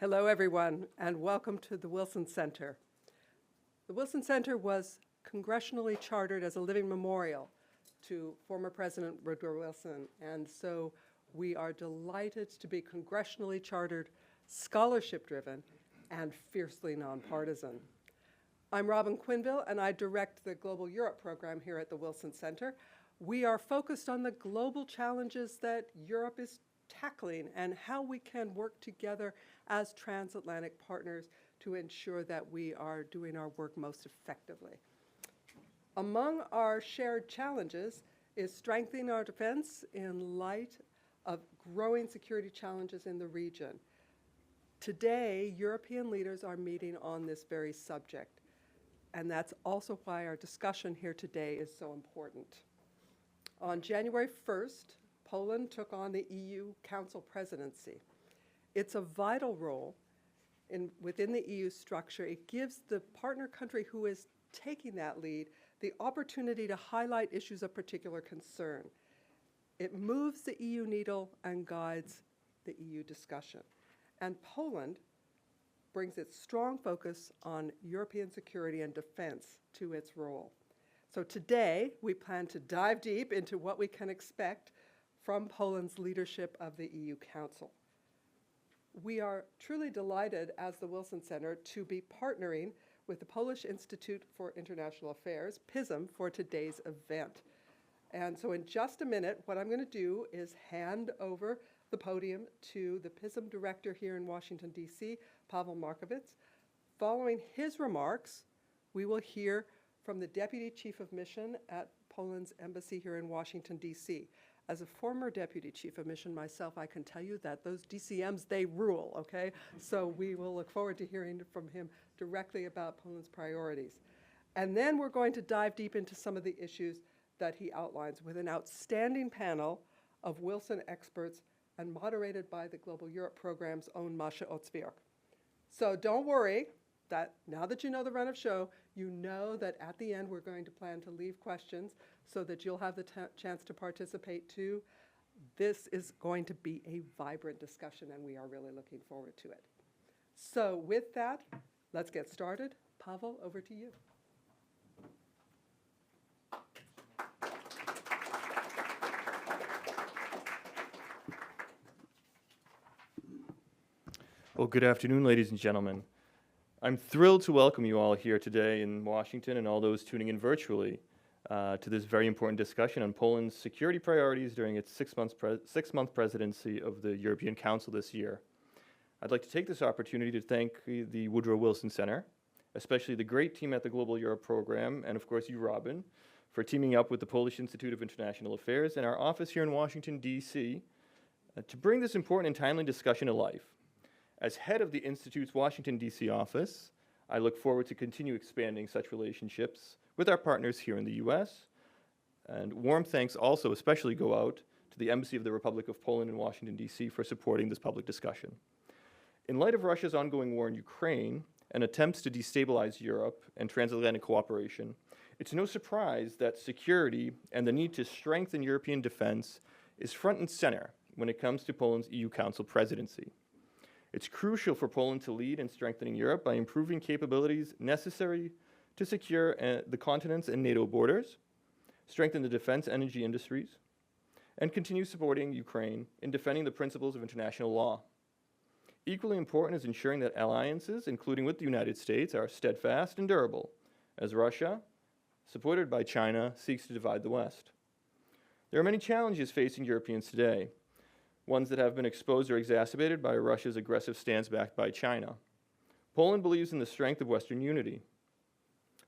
Hello, everyone, and welcome to the Wilson Center. The Wilson Center was congressionally chartered as a living memorial to former President Woodrow Wilson, and so we are delighted to be congressionally chartered, scholarship-driven, and fiercely nonpartisan. I'm Robin Quinville, and I direct the Global Europe program here at the Wilson Center. We are focused on the global challenges that Europe is tackling and how we can work together as transatlantic partners to ensure that we are doing our work most effectively. Among our shared challenges is strengthening our defense in light of growing security challenges in the region. Today, European leaders are meeting on this very subject, and that's also why our discussion here today is so important. On January 1st, Poland took on the EU Council Presidency. It's a vital role within the EU structure. It gives the partner country who is taking that lead the opportunity to highlight issues of particular concern. It moves the EU needle and guides the EU discussion. And Poland brings its strong focus on European security and defense to its role. So today, we plan to dive deep into what we can expect from Poland's leadership of the EU Council. We are truly delighted as the Wilson Center to be partnering with the Polish Institute for International Affairs, PISM, for today's event. And so in just a minute, what I'm going to do is hand over the podium to the PISM director here in Washington, D.C., Paweł Markowicz. Following his remarks, we will hear from the Deputy Chief of Mission at Poland's embassy here in Washington, D.C. As a former Deputy Chief of Mission myself, I can tell you that those DCMs, they rule, okay? So we will look forward to hearing from him directly about Poland's priorities. And then we're going to dive deep into some of the issues that he outlines with an outstanding panel of Wilson experts and moderated by the Global Europe program's own Masha Otzwiak. So don't worry that now that you know the run of show, you know that at the end we're going to plan to leave questions so that you'll have the chance to participate too. This is going to be a vibrant discussion and we are really looking forward to it. So with that, let's get started. Paweł, over to you. Well, good afternoon, ladies and gentlemen. I'm thrilled to welcome you all here today in Washington and all those tuning in virtually to this very important discussion on Poland's security priorities during its six-month presidency of the European Council this year. I'd like to take this opportunity to thank the Woodrow Wilson Center, especially the great team at the Global Europe program, and of course you, Robin, for teaming up with the Polish Institute of International Affairs and our office here in Washington, D.C. To bring this important and timely discussion to life. As head of the Institute's Washington, D.C. office, I look forward to continue expanding such relationships with our partners here in the U.S. And warm thanks also especially go out to the Embassy of the Republic of Poland in Washington, D.C. for supporting this public discussion. In light of Russia's ongoing war in Ukraine and attempts to destabilize Europe and transatlantic cooperation, it's no surprise that security and the need to strengthen European defense is front and center when it comes to Poland's EU Council presidency. It's crucial for Poland to lead in strengthening Europe by improving capabilities necessary to secure the continent's and NATO borders, strengthen the defense energy industries, and continue supporting Ukraine in defending the principles of international law. Equally important is ensuring that alliances, including with the United States, are steadfast and durable, as Russia, supported by China, seeks to divide the West. There are many challenges facing Europeans today, ones that have been exposed or exacerbated by Russia's aggressive stance backed by China. Poland believes in the strength of Western unity,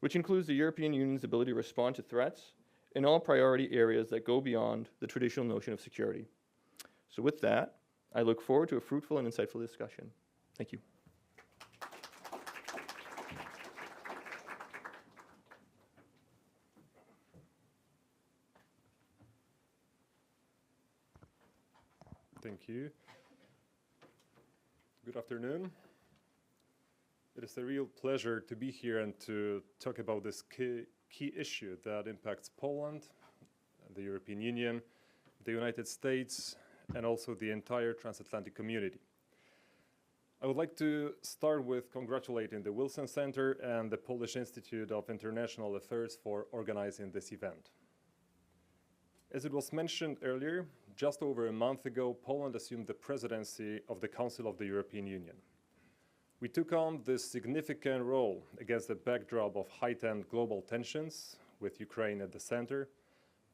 which includes the European Union's ability to respond to threats in all priority areas that go beyond the traditional notion of security. So with that, I look forward to a fruitful and insightful discussion. Thank you. Thank you. Good afternoon. It is a real pleasure to be here and to talk about this key issue that impacts Poland, the European Union, the United States, and also the entire transatlantic community. I would like to start with congratulating the Wilson Center and the Polish Institute of International Affairs for organizing this event. As it was mentioned earlier, just over a month ago, Poland assumed the presidency of the Council of the European Union. We took on this significant role against the backdrop of heightened global tensions, with Ukraine at the center,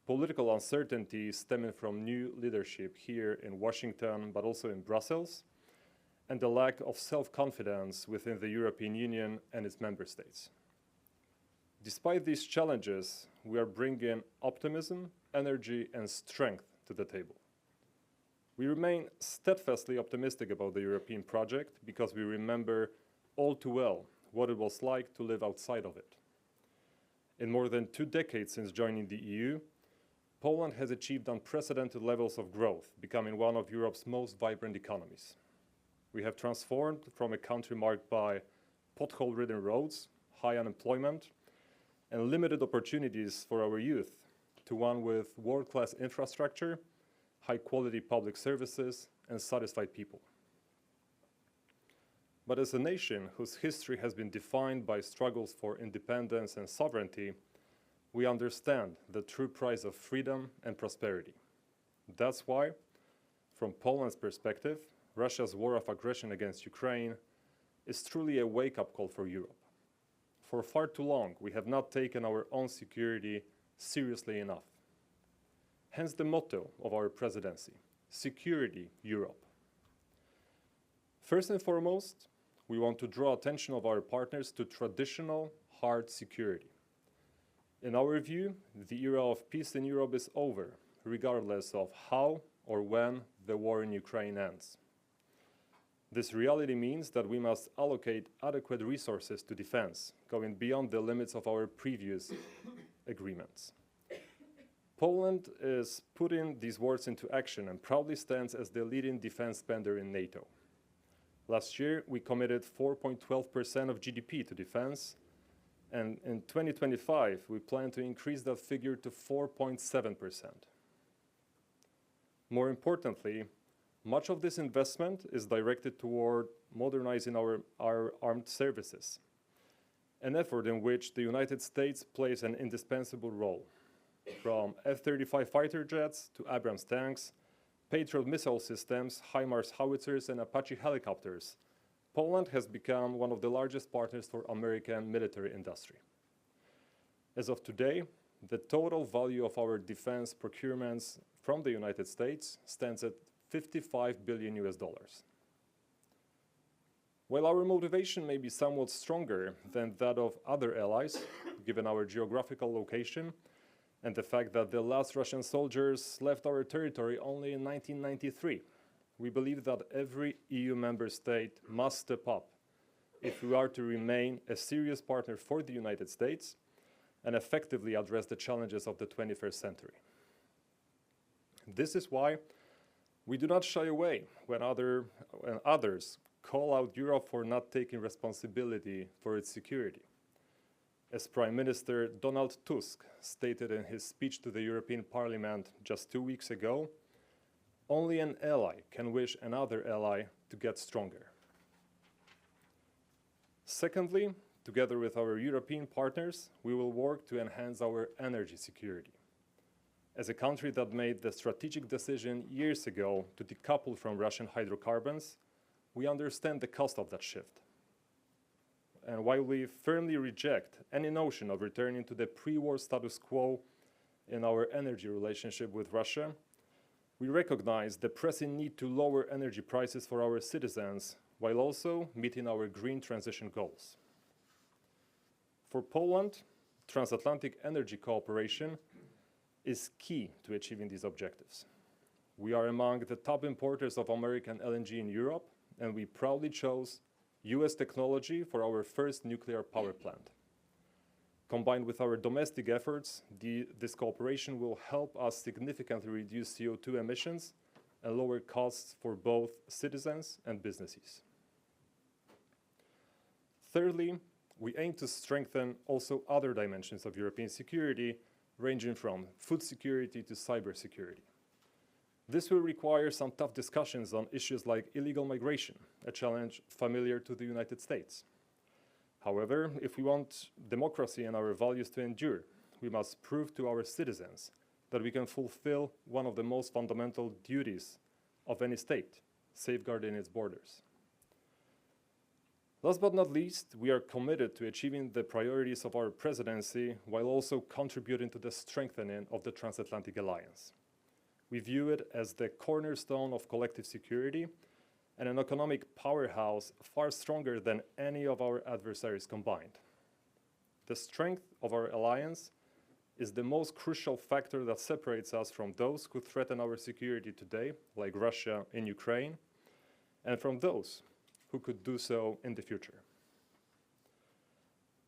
political uncertainty stemming from new leadership here in Washington, but also in Brussels, and the lack of self-confidence within the European Union and its member states. Despite these challenges, we are bringing optimism, energy, and strength to the table. We remain steadfastly optimistic about the European project because we remember all too well what it was like to live outside of it. In more than 2 decades since joining the EU, Poland has achieved unprecedented levels of growth, becoming one of Europe's most vibrant economies. We have transformed from a country marked by pothole-ridden roads, high unemployment, and limited opportunities for our youth to one with world-class infrastructure, high-quality public services, and satisfied people. But as a nation whose history has been defined by struggles for independence and sovereignty, we understand the true price of freedom and prosperity. That's why, from Poland's perspective, Russia's war of aggression against Ukraine is truly a wake-up call for Europe. For far too long, we have not taken our own security seriously enough. Hence the motto of our presidency, Security Europe. First and foremost, we want to draw attention of our partners to traditional hard security. In our view, the era of peace in Europe is over, regardless of how or when the war in Ukraine ends. This reality means that we must allocate adequate resources to defense, going beyond the limits of our previous agreements. Poland is putting these words into action and proudly stands as the leading defense spender in NATO. Last year, we committed 4.12% of GDP to defense, and in 2025, we plan to increase that figure to 4.7%. More importantly, much of this investment is directed toward modernizing our armed services, an effort in which the United States plays an indispensable role. From F-35 fighter jets to Abrams tanks, Patriot missile systems, HIMARS howitzers, and Apache helicopters, Poland has become one of the largest partners for American military industry. As of today, the total value of our defense procurements from the United States stands at $55 billion. While our motivation may be somewhat stronger than that of other allies, given our geographical location and the fact that the last Russian soldiers left our territory only in 1993, we believe that every EU member state must step up if we are to remain a serious partner for the United States and effectively address the challenges of the 21st century. This is why we do not shy away when others call out Europe for not taking responsibility for its security. As Prime Minister Donald Tusk stated in his speech to the European Parliament just 2 weeks ago, only an ally can wish another ally to get stronger. Secondly, together with our European partners, we will work to enhance our energy security. As a country that made the strategic decision years ago to decouple from Russian hydrocarbons, we understand the cost of that shift. And while we firmly reject any notion of returning to the pre-war status quo in our energy relationship with Russia, we recognize the pressing need to lower energy prices for our citizens while also meeting our green transition goals. For Poland, transatlantic energy cooperation is key to achieving these objectives. We are among the top importers of American LNG in Europe, and we proudly chose US technology for our first nuclear power plant. Combined with our domestic efforts, this cooperation will help us significantly reduce CO2 emissions and lower costs for both citizens and businesses. Thirdly, we aim to strengthen also other dimensions of European security, ranging from food security to cybersecurity. This will require some tough discussions on issues like illegal migration, a challenge familiar to the United States. However, if we want democracy and our values to endure, we must prove to our citizens that we can fulfill one of the most fundamental duties of any state, safeguarding its borders. Last but not least, we are committed to achieving the priorities of our presidency while also contributing to the strengthening of the Transatlantic Alliance. We view it as the cornerstone of collective security and an economic powerhouse far stronger than any of our adversaries combined. The strength of our alliance is the most crucial factor that separates us from those who threaten our security today, like Russia in Ukraine, and from those who could do so in the future.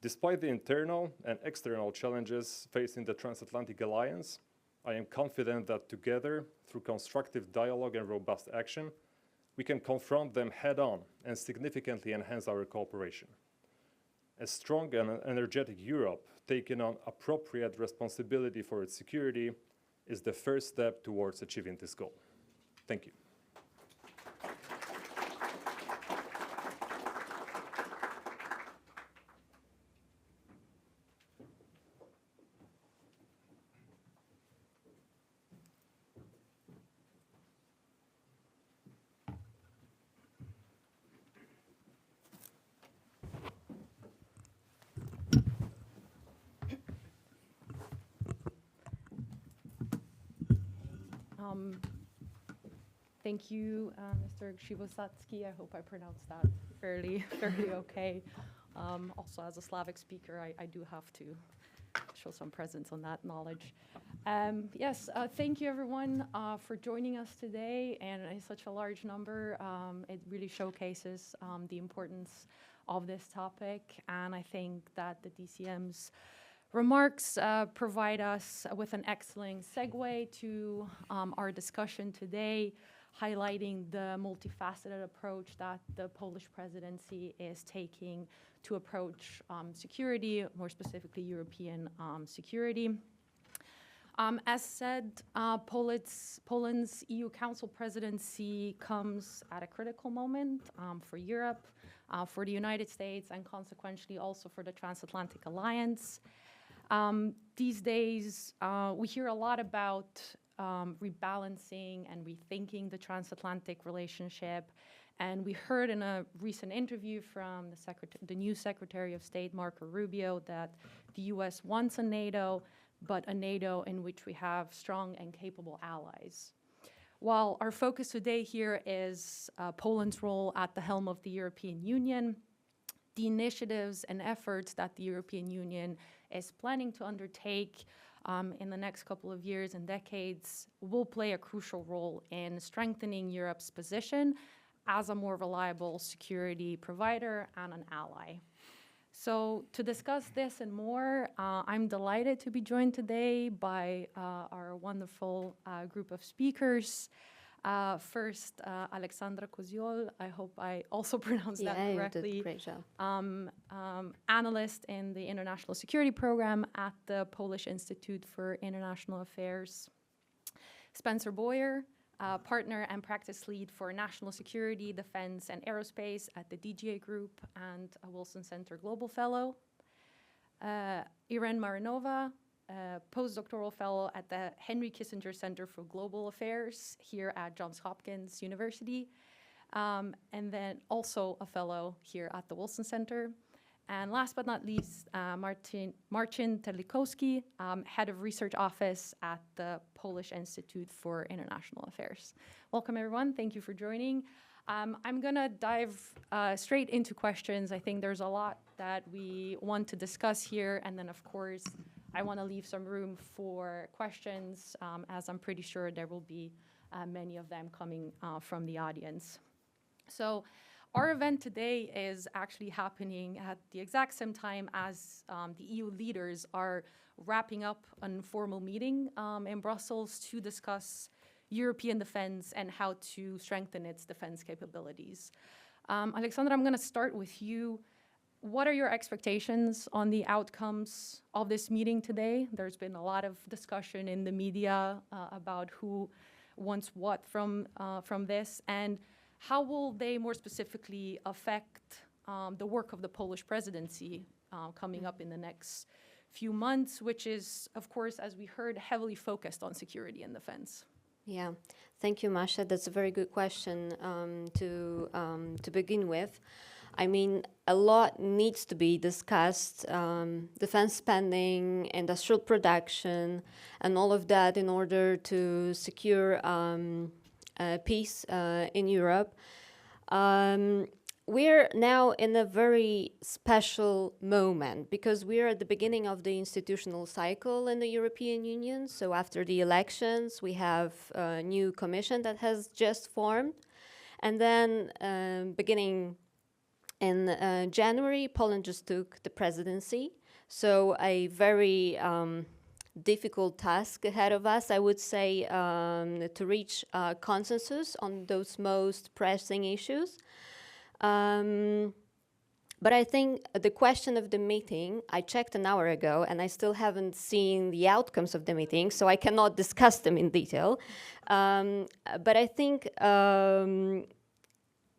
Despite the internal and external challenges facing the Transatlantic Alliance, I am confident that together, through constructive dialogue and robust action, we can confront them head-on and significantly enhance our cooperation. A strong and energetic Europe taking on appropriate responsibility for its security is the first step towards achieving this goal. Thank you. Thank you, Mr. Krzywosatsky. I hope I pronounced that fairly okay. Also, as a Slavic speaker, I do have to show some presence on that knowledge. Yes, thank you, everyone, for joining us today, and in such a large number. It really showcases the importance of this topic, and I think that the DCM's remarks provide us with an excellent segue to our discussion today, highlighting the multifaceted approach that the Polish presidency is taking to approach security, more specifically European security. As said, Poland's EU Council Presidency comes at a critical moment for Europe, for the United States, and consequently also for the Transatlantic Alliance. These days, we hear a lot about rebalancing and rethinking the transatlantic relationship. And we heard in a recent interview from the new Secretary of State, Marco Rubio, that the US wants a NATO, but a NATO in which we have strong and capable allies. While our focus today here is Poland's role at the helm of the European Union, the initiatives and efforts that the European Union is planning to undertake in the next couple of years and decades will play a crucial role in strengthening Europe's position as a more reliable security provider and an ally. So to discuss this and more, I'm delighted to be joined today by our wonderful group of speakers. First, Alexandra Koziol, I hope I also pronounced that correctly. You did a great job. Analyst in the International Security Program at the Polish Institute for International Affairs. Spencer Boyer, partner and practice lead for national security, defense, and aerospace at the DGA Group and a Wilson Center Global Fellow. Irene Marinova, postdoctoral fellow at the Henry Kissinger Center for Global Affairs here at Johns Hopkins University, and then also a fellow here at the Wilson Center. And last but not least, Marcin Terlikowski, head of research office at the Polish Institute for International Affairs. Welcome, everyone. Thank you for joining. I'm going to dive straight into questions. I think there's a lot that we want to discuss here, and then, of course, I want to leave some room for questions, as I'm pretty sure there will be many of them coming from the audience. So our event today is actually happening at the exact same time as the EU leaders are wrapping up an informal meeting in Brussels to discuss European defense and how to strengthen its defense capabilities. Alexandra, I'm going to start with you. What are your expectations on the outcomes of this meeting today? There's been a lot of discussion in the media about who wants what from this, and how will they more specifically affect the work of the Polish presidency coming up in the next few months, which is, of course, as we heard, heavily focused on security and defense? Yeah, thank you, Masha. That's a very good question to begin with. I mean, a lot needs to be discussed, defense spending, industrial production, and all of that in order to secure peace in Europe. We're now in a very special moment because we're at the beginning of the institutional cycle in the European Union. So after the elections, we have a new commission that has just formed. And then beginning in January, Poland just took the presidency. So a very difficult task ahead of us, I would say, to reach consensus on those most pressing issues. But I think the question of the meeting, I checked an hour ago and I still haven't seen the outcomes of the meeting, so I cannot discuss them in detail. But I think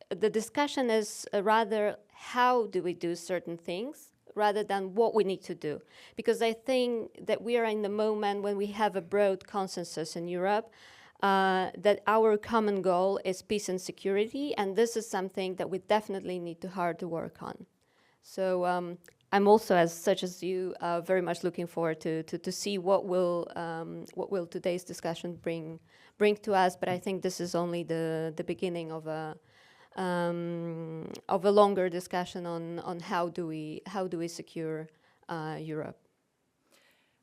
the discussion is rather how do we do certain things rather than what we need to do. Because I think that we are in the moment when we have a broad consensus in Europe that our common goal is peace and security, and this is something that we definitely need to hard to work on. So I'm also, as such as you, very much looking forward to see what will today's discussion bring to us. But I think this is only the beginning of a longer discussion on how do we secure Europe.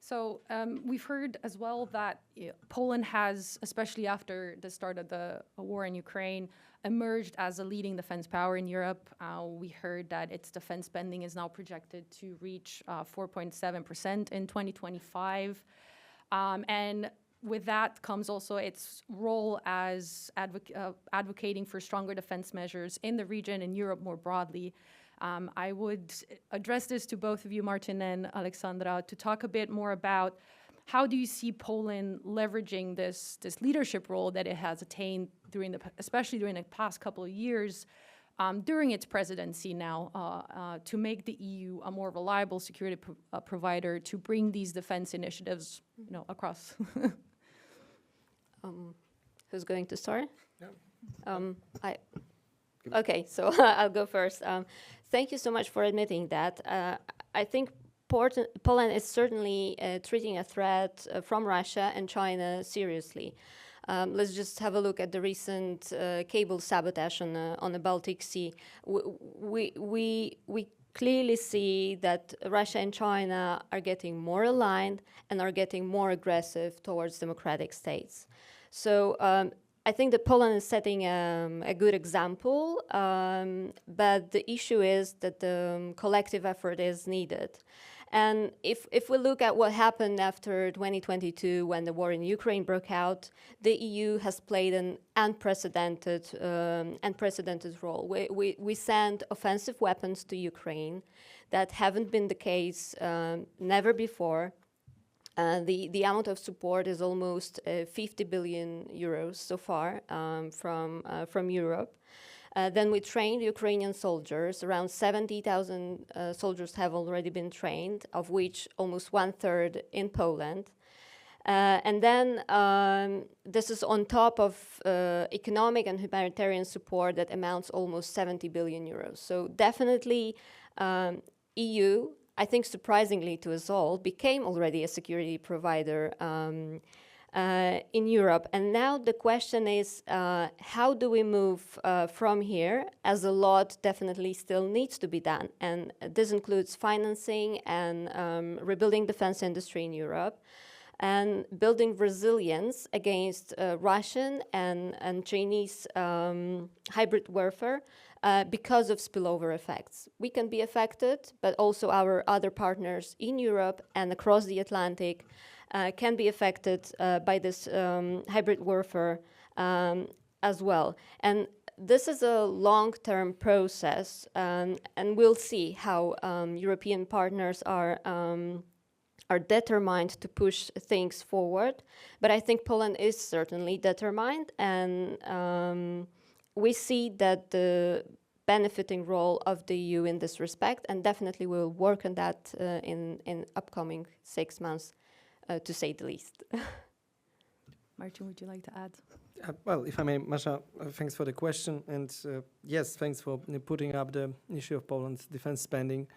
So we've heard as well that Poland has, especially after the start of the war in Ukraine, emerged as a leading defense power in Europe. We heard that its defense spending is now projected to reach 4.7% in 2025. And with that comes also its role as advocating for stronger defense measures in the region and Europe more broadly. I would address this to both of you, Martin and Alexandra, to talk a bit more about how do you see Poland leveraging this leadership role that it has attained especially during the past couple of years during its presidency now to make the EU a more reliable security provider to bring these defense initiatives, across. Who's going to start? Yeah. Okay, so I'll go first. Thank you so much for admitting that. I think Poland is certainly treating a threat from Russia and China seriously. Let's just have a look at the recent cable sabotage on the Baltic Sea. We clearly see that Russia and China are getting more aligned and are getting more aggressive towards democratic states. So I think that Poland is setting a good example, but the issue is that the collective effort is needed. And if we look at what happened after 2022 when the war in Ukraine broke out, the EU has played an unprecedented role. We sent offensive weapons to Ukraine that haven't been the case never before. The amount of support is almost 50 billion euros so far from Europe. Then we trained Ukrainian soldiers. Around 70,000 soldiers have already been trained, of which almost 1/3 in Poland. And then this is on top of economic and humanitarian support that amounts almost 70 billion euros. So definitely EU, I think surprisingly to us all, became already a security provider in Europe. And now the question is, how do we move from here, as a lot definitely still needs to be done. And this includes financing and rebuilding defense industry in Europe and building resilience against Russian and Chinese hybrid warfare because of spillover effects. We can be affected, but also our other partners in Europe and across the Atlantic can be affected by this hybrid warfare as well. And this is a long-term process, and we'll see how European partners are are determined to push things forward. But I think Poland is certainly determined, and we see that the benefiting role of the EU in this respect, and definitely we will work on that in upcoming 6 months, to say the least. Martin, would you like to add? Well, if I may, Masha, thanks for the question. And yes, thanks for putting up the issue of Poland's defense spending,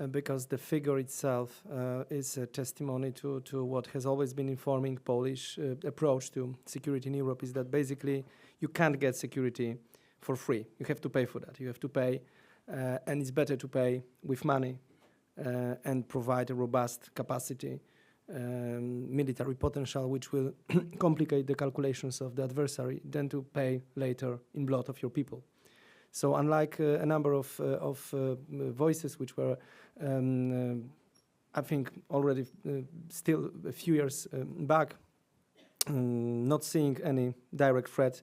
because the figure itself is a testimony to what has always been informing Polish approach to security in Europe, is that basically you can't get security for free. You have to pay for that. You have to pay, and it's better to pay with money and provide a robust capacity, military potential, which will complicate the calculations of the adversary, than to pay later in blood of your people. So unlike a number of voices which were, I think, already still a few years back, not seeing any direct threat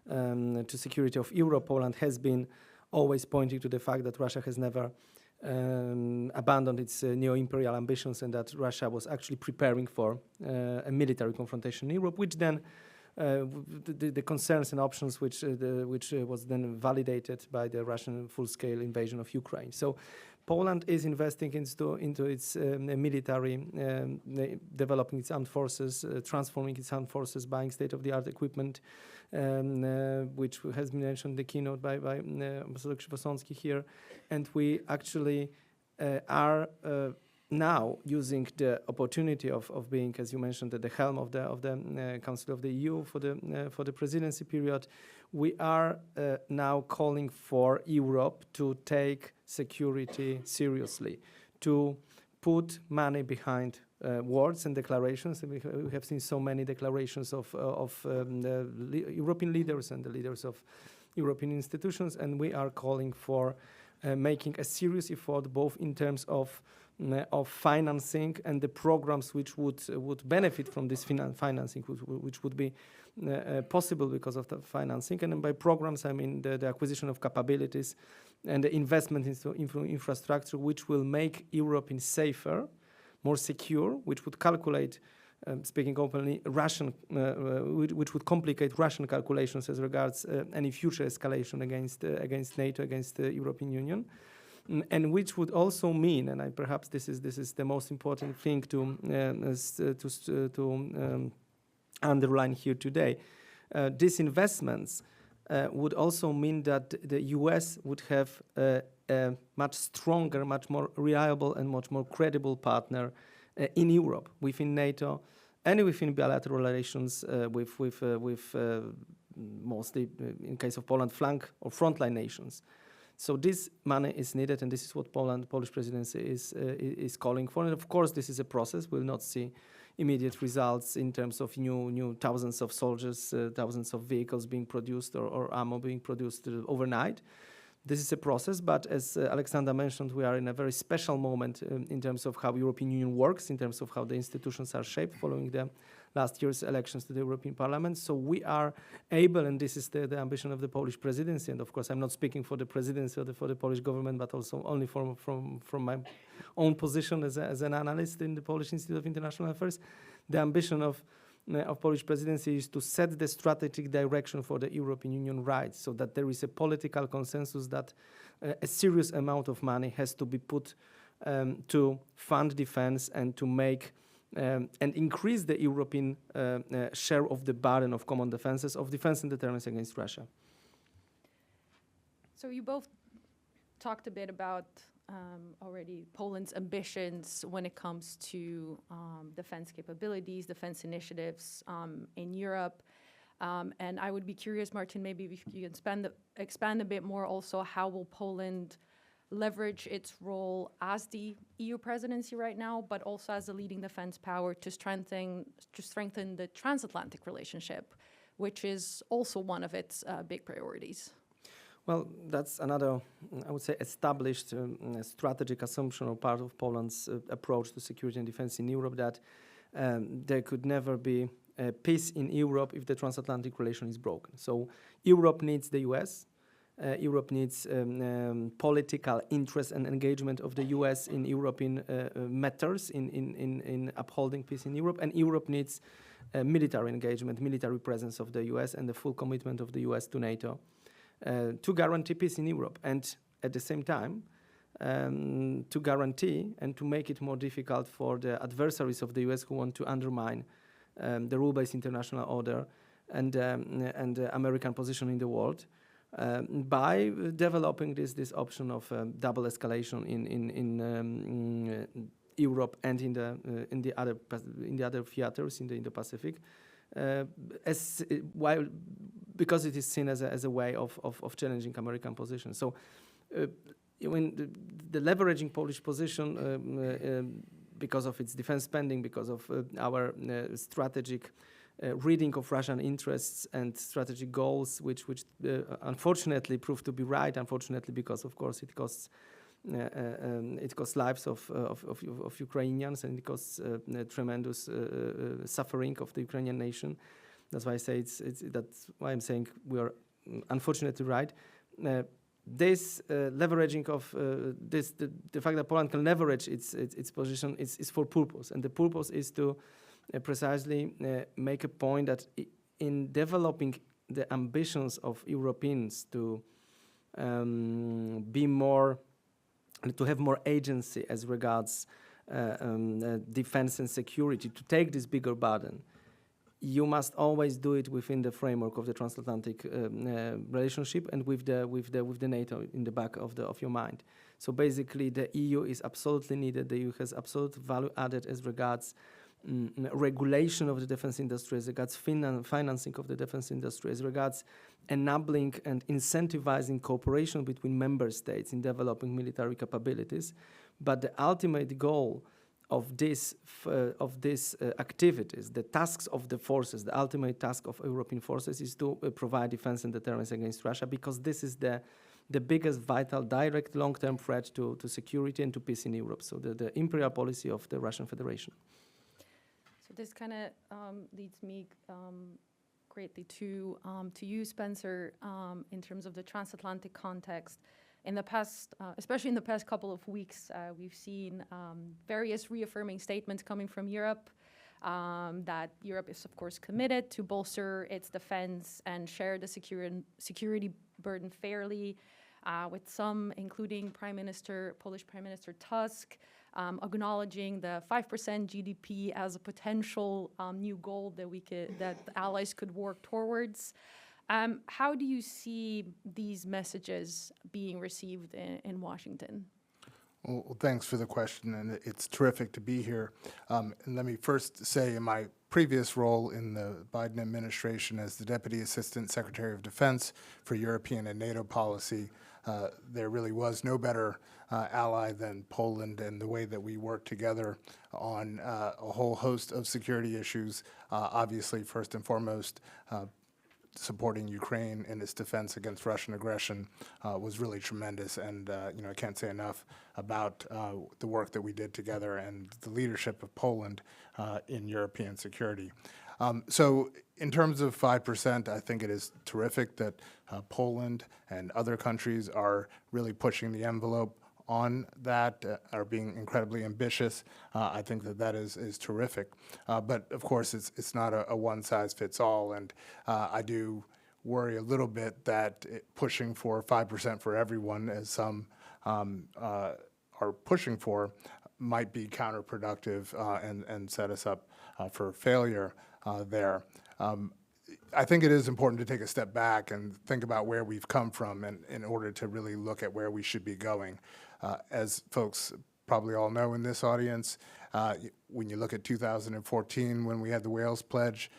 to security of Europe, Poland has been always pointing to the fact that Russia has never abandoned its neo-imperial ambitions, and that Russia was actually preparing for a military confrontation in Europe, which then the concerns and options which was then validated by the Russian full-scale invasion of Ukraine. So Poland is investing into its military, developing its armed forces, transforming its armed forces, buying state-of-the-art equipment, which has been mentioned in the keynote by Ambassador Krzywosącki here. And we actually are now using the opportunity of being, as you mentioned, at the helm of the Council of the EU for the presidency period. We are now calling for Europe to take security seriously, to put money behind words and declarations. And we have seen so many declarations of the European leaders and the leaders of European institutions, and we are calling for making a serious effort, both in terms of financing and the programs which would benefit from this financing, which would be possible because of the financing. And by programs, I mean the acquisition of capabilities and the investment into infrastructure, which will make Europe safer, more secure, which would calculate, speaking openly, which would complicate Russian calculations as regards any future escalation against NATO, against the European Union. And which would also mean, and perhaps this is the most important thing to underline here today, these investments would also mean that the US would have a much stronger, much more reliable, and much more credible partner in Europe, within NATO, and within bilateral relations with mostly, in case of Poland, flank or frontline nations. So this money is needed, and this is what Polish presidency is calling for. And of course, this is a process. We'll not see immediate results in terms of new thousands of soldiers, thousands of vehicles being produced or ammo being produced overnight. This is a process, but as Alexander mentioned, we are in a very special moment in terms of how European Union works, in terms of how the institutions are shaped following the last year's elections to the European Parliament. So we are able, and this is the ambition of the Polish presidency, and of course I'm not speaking for the presidency or for the Polish government, but also only from my own position as an analyst in the Polish Institute of International Affairs. The ambition of Polish presidency is to set the strategic direction for the European Union right, so that there is a political consensus that a serious amount of money has to be put to fund defense and to make and increase the European share of the burden of common defenses, of defense and deterrence against Russia. So you both talked a bit about already Poland's ambitions when it comes to defense capabilities, defense initiatives in Europe. And I would be curious, Martin, maybe if you can expand a bit more also, how will Poland leverage its role as the EU presidency right now, but also as a leading defense power to strengthen the transatlantic relationship, which is also one of its big priorities? Well, that's another, I would say, established strategic assumption or part of Poland's approach to security and defense in Europe, that there could never be peace in Europe if the transatlantic relation is broken. So Europe needs the US, Europe needs political interest and engagement of the US in European matters in upholding peace in Europe, and Europe needs military engagement, military presence of the US, and the full commitment of the US to NATO to guarantee peace in Europe, and at the same time to guarantee and to make it more difficult for the adversaries of the US who want to undermine the rule-based international order and the American position in the world by developing this option of double escalation in Europe and in the other theaters in the Pacific, because it is seen as a way of challenging American position. So, when the leveraging Polish position, because of its defense spending, because of our strategic reading of Russian interests and strategic goals, which unfortunately proved to be right. Unfortunately, because of course it costs lives of Ukrainians, and it costs tremendous suffering of the Ukrainian nation. That's why I say that's why I'm saying we are unfortunately right. This leveraging of the fact that Poland can leverage its position is for purpose, and the purpose is to precisely make a point that in developing the ambitions of Europeans to be more, to have more agency as regards defense and security, to take this bigger burden, you must always do it within the framework of the transatlantic relationship and with the NATO in the back of your mind. So basically, the EU is absolutely needed. The EU has absolute value added as regards regulation of the defense industry, as regards financing of the defense industry, as regards enabling and incentivizing cooperation between member states in developing military capabilities. But the ultimate goal of these activities, the tasks of the forces, the ultimate task of European forces is to provide defense and deterrence against Russia, because this is the biggest, vital, direct, long-term threat to security and to peace in Europe. So the imperial policy of the Russian Federation. So this kind of leads me greatly to you, Spencer, in terms of the transatlantic context. In the past, especially in the past couple of weeks, we've seen various reaffirming statements coming from Europe that Europe is, of course, committed to bolster its defense and share the security burden fairly, with some, including Polish Prime Minister Tusk, acknowledging the 5% GDP as a potential new goal that the allies could work towards. How do you see these messages being received in Washington? Well, thanks for the question, and it's terrific to be here. And let me first say, in my previous role in the Biden administration as the Deputy Assistant Secretary of Defense for European and NATO policy, there really was no better ally than Poland, and the way that we work together on a whole host of security issues, obviously, first and foremost, supporting Ukraine in its defense against Russian aggression was really tremendous, and I can't say enough about the work that we did together and the leadership of Poland in European security. So in terms of 5%, I think it is terrific that Poland and other countries are really pushing the envelope on that, are being incredibly ambitious. I think that is terrific. But of course, it's not a one-size-fits-all, and I do worry a little bit that pushing for 5% for everyone, as some are pushing for, might be counterproductive and set us up for failure there. I think it is important to take a step back and think about where we've come from in order to really look at where we should be going. As folks probably all know in this audience, when you look at 2014, when we had the Wales Pledge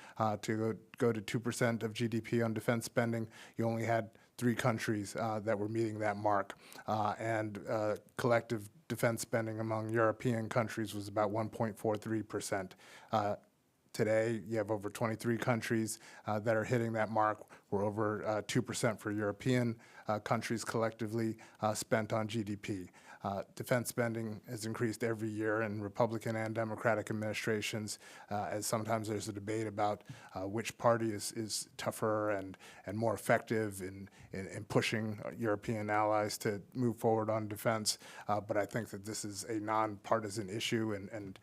to go to 2% of GDP on defense spending, you only had 3 countries that were meeting that mark. And collective defense spending among European countries was about 1.43%. Today, you have over 23 countries that are hitting that mark. We're over 2% for European countries collectively spent on GDP. Defense spending has increased every year in Republican and Democratic administrations, as sometimes there's a debate about which party is tougher and more effective in pushing European allies to move forward on defense. But I think that this is a nonpartisan issue, and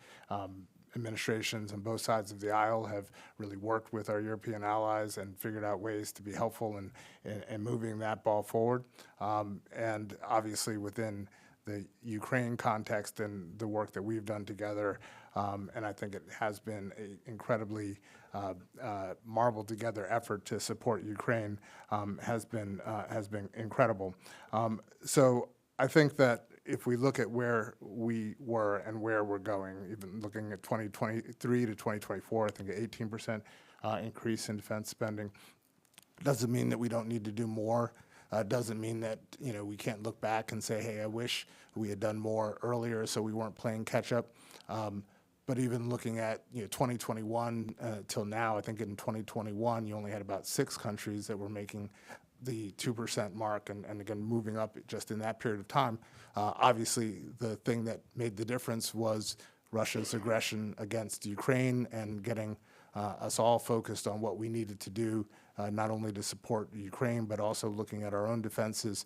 administrations on both sides of the aisle have really worked with our European allies and figured out ways to be helpful in moving that ball forward. And obviously within the Ukraine context and the work that we've done together, and I think it has been an incredibly marbled together effort to support Ukraine, has been incredible. So I think that if we look at where we were and where we're going, even looking at 2023 to 2024, I think an 18% increase in defense spending, doesn't mean that we don't need to do more. Doesn't mean that we can't look back and say, hey, I wish we had done more earlier so we weren't playing catch up. But even looking at 2021 till now, I think in 2021 you only had about 6 countries that were making the 2% mark, and again moving up just in that period of time. Obviously, the thing that made the difference was Russia's aggression against Ukraine and getting us all focused on what we needed to do, not only to support Ukraine, but also looking at our own defenses,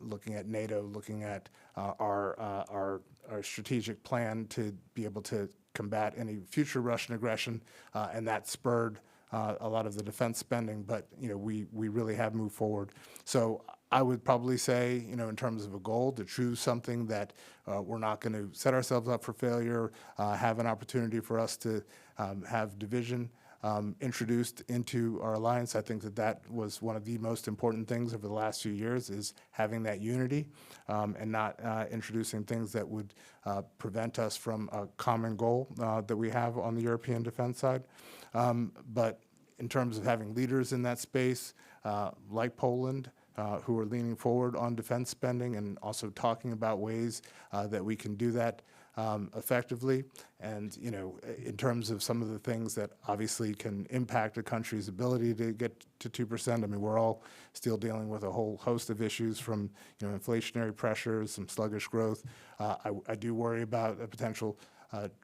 looking at NATO, looking at our strategic plan to be able to combat any future Russian aggression, and that spurred a lot of the defense spending. But we really have moved forward. So I would probably say, in terms of a goal, to choose something that we're not going to set ourselves up for failure, have an opportunity for us to have division introduced into our alliance. I think that was one of the most important things over the last few years, is having that unity and not introducing things that would prevent us from a common goal that we have on the European defense side. But in terms of having leaders in that space, like Poland, who are leaning forward on defense spending and also talking about ways that we can do that effectively. And, in terms of some of the things that obviously can impact a country's ability to get to 2%, I mean, we're all still dealing with a whole host of issues, from, inflationary pressures, some sluggish growth. I do worry about a potential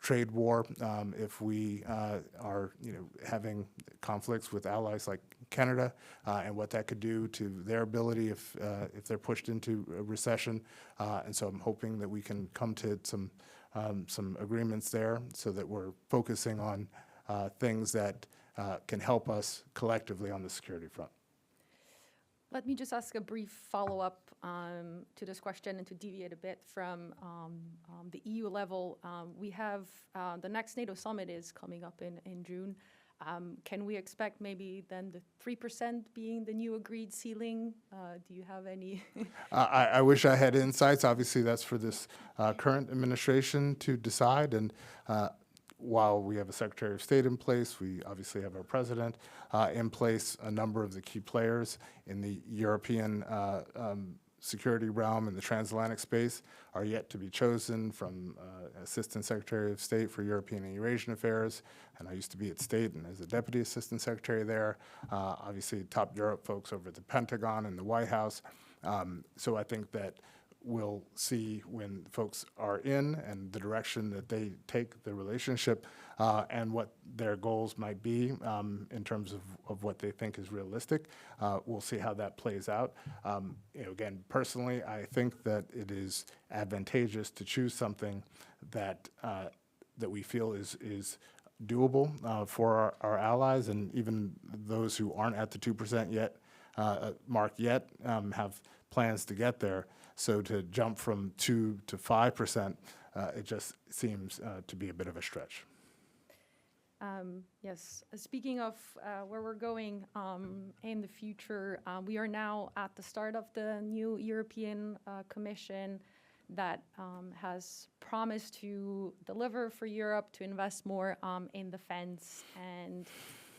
trade war if we are, having conflicts with allies like Canada, and what that could do to their ability if they're pushed into a recession. And so I'm hoping that we can come to some agreements there, so that we're focusing on things that can help us collectively on the security front. Let me just ask a brief follow-up to this question, and to deviate a bit from the EU level. We have the next NATO summit is coming up in June. Can we expect maybe then the 3% being the new agreed ceiling? Do you have any? I wish I had insights. Obviously, that's for this current administration to decide. And while we have a Secretary of State in place, we obviously have our President in place. A number of the key players in the European security realm and the transatlantic space are yet to be chosen, from Assistant Secretary of State for European and Eurasian Affairs, and I used to be at State and as a Deputy Assistant Secretary there. Obviously, top Europe folks over at the Pentagon and the White House. So I think that we'll see when folks are in, and the direction that they take the relationship, and what their goals might be in terms of what they think is realistic. We'll see how that plays out. Again, personally, I think that it is advantageous to choose something that that we feel is doable for our allies, and even those who aren't at the 2% yet mark yet have plans to get there. So to jump from 2 to 5%, it just seems to be a bit of a stretch. Yes. Speaking of where we're going in the future, we are now at the start of the new European Commission that has promised to deliver for Europe, to invest more in defense. And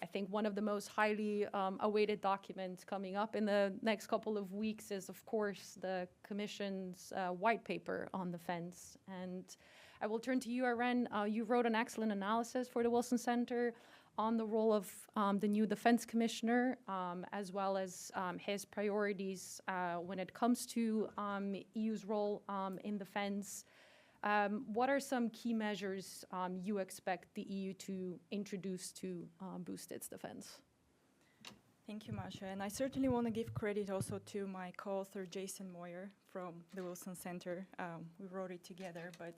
I think one of the most highly awaited documents coming up in the next couple of weeks is, of course, the Commission's white paper on defense. And I will turn to you, Irene. You wrote an excellent analysis for the Wilson Center on the role of the new defense commissioner, as well as his priorities when it comes to EU's role in defense. What are some key measures you expect the EU to introduce to boost its defense? Thank you, Masha. And I certainly want to give credit also to my co-author, Jason Moyer from the Wilson Center. We wrote it together, but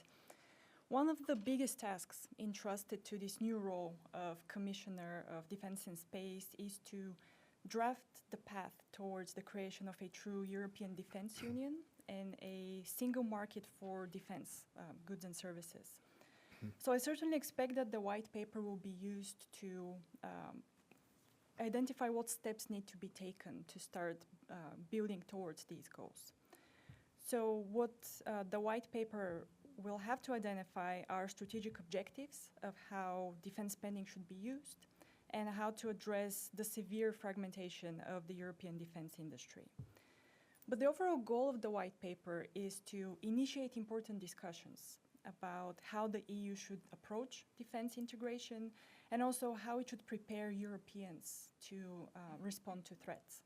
one of the biggest tasks entrusted to this new role of Commissioner of Defense and Space is to draft the path towards the creation of a true European Defense Union and a single market for defense goods and services. So I certainly expect that the white paper will be used to identify what steps need to be taken to start building towards these goals. So what the white paper will have to identify are strategic objectives of how defense spending should be used and how to address the severe fragmentation of the European defense industry. But the overall goal of the white paper is to initiate important discussions about how the EU should approach defense integration and also how it should prepare Europeans to respond to threats.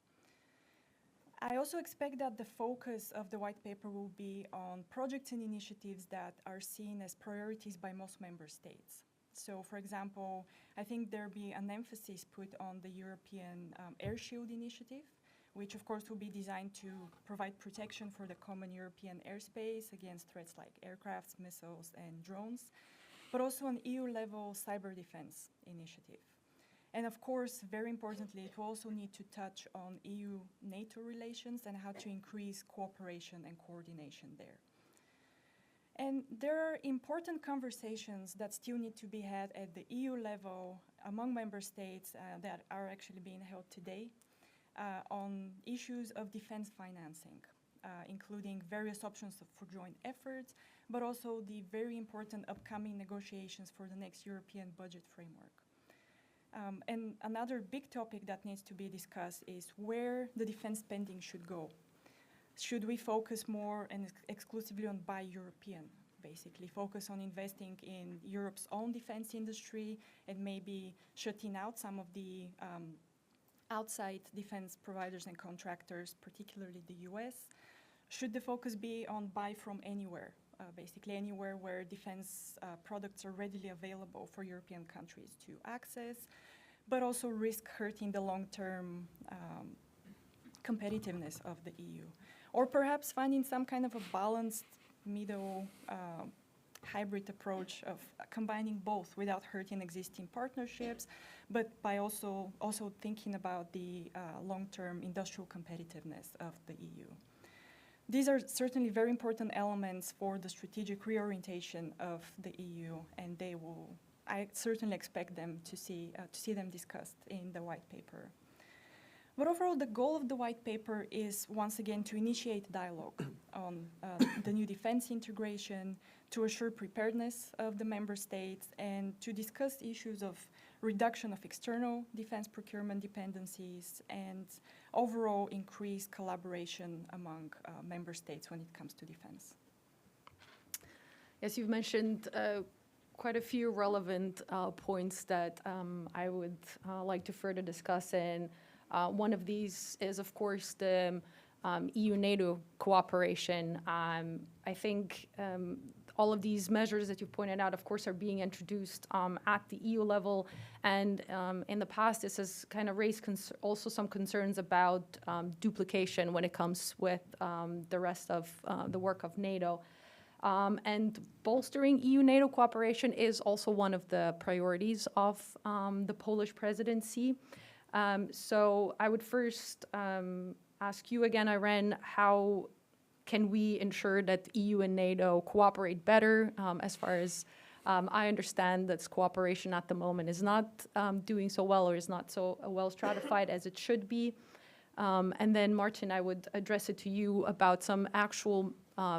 I also expect that the focus of the white paper will be on projects and initiatives that are seen as priorities by most member states. So, for example, I think there'll be an emphasis put on the European Air Shield initiative, which of course will be designed to provide protection for the common European airspace against threats like aircrafts, missiles, and drones, but also an EU-level cyber defense initiative. And of course, very importantly, it will also need to touch on EU-NATO relations and how to increase cooperation and coordination there. And there are important conversations that still need to be had at the EU level among member states that are actually being held today on issues of defense financing, including various options for joint efforts, but also the very important upcoming negotiations for the next European budget framework. And another big topic that needs to be discussed is where the defense spending should go. Should we focus more and exclusively on buy European, basically focus on investing in Europe's own defense industry and maybe shutting out some of the outside defense providers and contractors, particularly the US? Should the focus be on buy from anywhere, basically anywhere where defense products are readily available for European countries to access, but also risk hurting the long-term competitiveness of the EU? Or perhaps finding some kind of a balanced middle hybrid approach of combining both without hurting existing partnerships, but by also thinking about the long-term industrial competitiveness of the EU. These are certainly very important elements for the strategic reorientation of the EU, and I certainly expect them to see them discussed in the white paper. But overall, the goal of the white paper is, once again, to initiate dialogue on the new defense integration, to assure preparedness of the member states, and to discuss issues of reduction of external defense procurement dependencies and overall increased collaboration among member states when it comes to defense. Yes, you've mentioned quite a few relevant points that I would like to further discuss. And one of these is, of course, the EU-NATO cooperation. I think all of these measures that you pointed out, of course, are being introduced at the EU level. And in the past, this has kind of raised also some concerns about duplication when it comes with the rest of the work of NATO. And bolstering EU-NATO cooperation is also one of the priorities of the Polish presidency. So I would first ask you again, Irene, how can we ensure that EU and NATO cooperate better? As far as I understand, that cooperation at the moment is not doing so well or is not so well stratified as it should be. And then, Martin, I would address it to you about some actual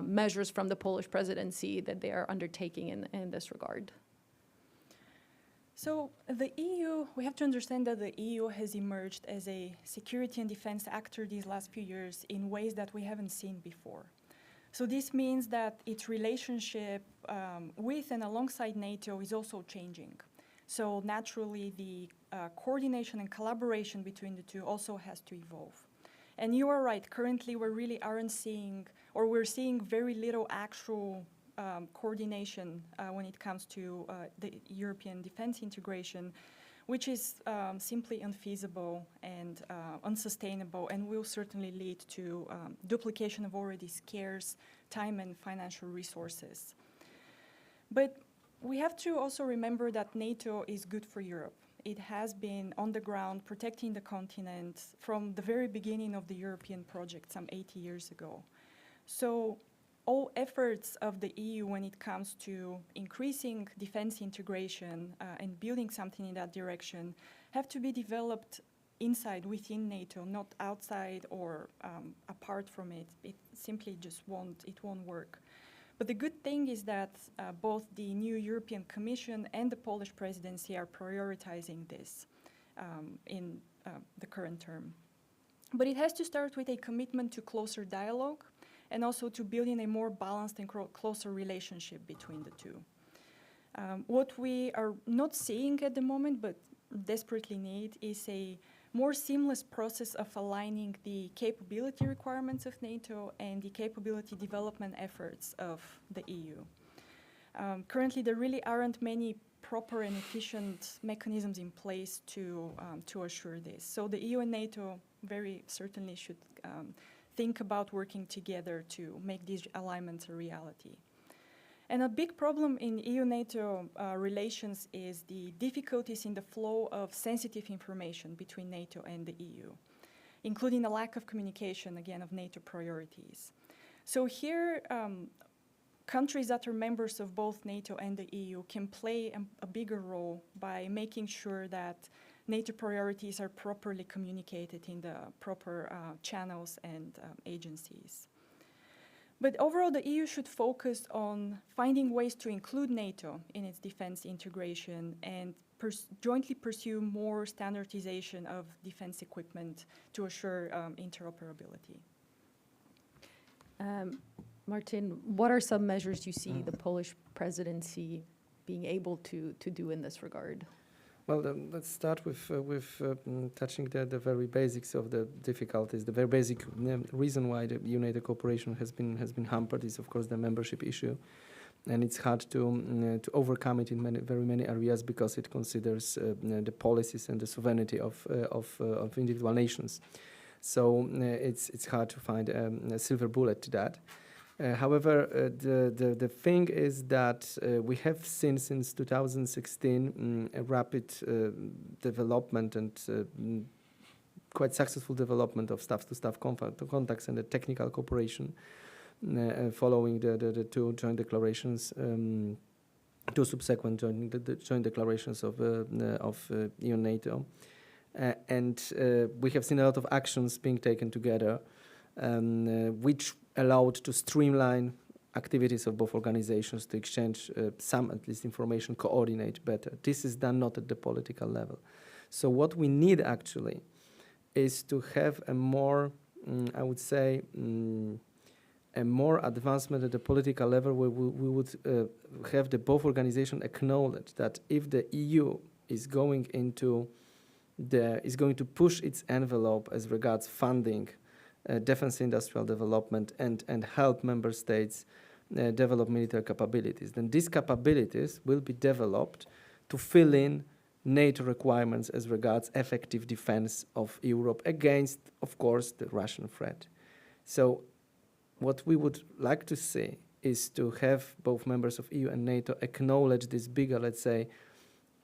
measures from the Polish presidency that they are undertaking in this regard. So the EU, we have to understand that the EU has emerged as a security and defense actor these last few years in ways that we haven't seen before. So this means that its relationship with and alongside NATO is also changing. So naturally, the coordination and collaboration between the two also has to evolve. And you are right, currently we really aren't seeing, or we're seeing very little actual coordination when it comes to the European defense integration, which is simply unfeasible and unsustainable, and will certainly lead to duplication of already scarce time and financial resources. But we have to also remember that NATO is good for Europe. It has been on the ground protecting the continent from the very beginning of the European project some 80 years ago. So all efforts of the EU when it comes to increasing defense integration and building something in that direction have to be developed inside, within NATO, not outside or apart from it. It simply just won't work. But the good thing is that both the new European Commission and the Polish presidency are prioritizing this in the current term. But it has to start with a commitment to closer dialogue and also to building a more balanced and closer relationship between the two. What we are not seeing at the moment, but desperately need, is a more seamless process of aligning the capability requirements of NATO and the capability development efforts of the EU. Currently, there really aren't many proper and efficient mechanisms in place to assure this. So the EU and NATO very certainly should think about working together to make these alignments a reality. And a big problem in EU-NATO relations is the difficulties in the flow of sensitive information between NATO and the EU, including a lack of communication, again, of NATO priorities. So here, countries that are members of both NATO and the EU can play a bigger role by making sure that NATO priorities are properly communicated in the proper channels and agencies. But overall, the EU should focus on finding ways to include NATO in its defense integration and jointly pursue more standardization of defense equipment to assure interoperability. Martin, what are some measures you see the Polish presidency being able to do in this regard? Well, let's start with touching the very basics of the difficulties. The very basic reason why the EU-NATO cooperation has been hampered is, of course, the membership issue, and it's hard to overcome it in very many areas because it considers the policies and the sovereignty of individual nations. So it's hard to find a silver bullet to that. However, the thing is that we have seen since 2016 a rapid development and quite successful development of staff-to-staff contacts and the technical cooperation following the two joint declarations, two subsequent joint declarations of EU-NATO. And we have seen a lot of actions being taken together, which allowed to streamline activities of both organizations, to exchange some, at least, information, coordinate better. This is done not at the political level. So what we need actually is to have a more, I would say, a more advancement at the political level where we would have the both organizations acknowledge that if the EU is going to push its envelope as regards funding defense industrial development and help member states develop military capabilities, then these capabilities will be developed to fill in NATO requirements as regards effective defense of Europe against, of course, the Russian threat. So what we would like to see is to have both members of EU and NATO acknowledge this bigger, let's say,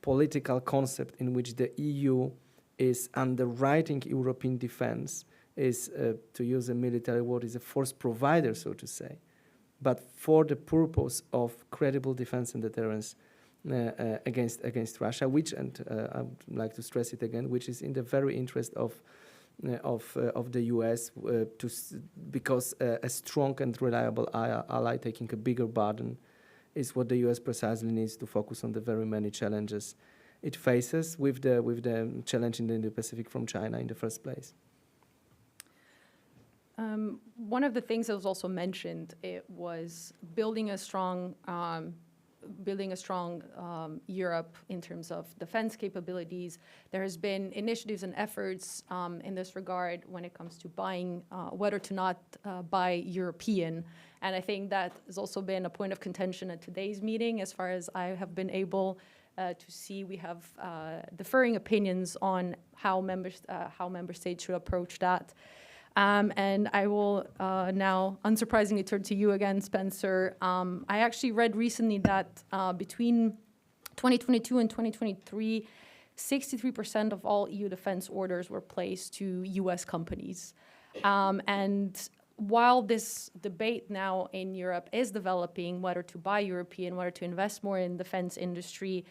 political concept in which the EU is underwriting European defense, is, to use a military word, is a force provider, so to say, but for the purpose of credible defense and deterrence against Russia, which, and I would like to stress it again, which is in the very interest of the US, because a strong and reliable ally taking a bigger burden is what the US precisely needs to focus on the very many challenges it faces with the challenge in the Indo-Pacific from China in the first place. One of the things that was also mentioned, it was building a strong building a strong Europe in terms of defense capabilities. There has been initiatives and efforts in this regard when it comes to buying, whether to not buy European. And I think that has also been a point of contention at today's meeting. As far as I have been able to see, we have differing opinions on how member states should approach that. And I will now, unsurprisingly, turn to you again, Spencer. I actually read recently that between 2022 and 2023, 63% of all EU defense orders were placed to US companies. And while this debate now in Europe is developing whether to buy European, whether to invest more in defense industry,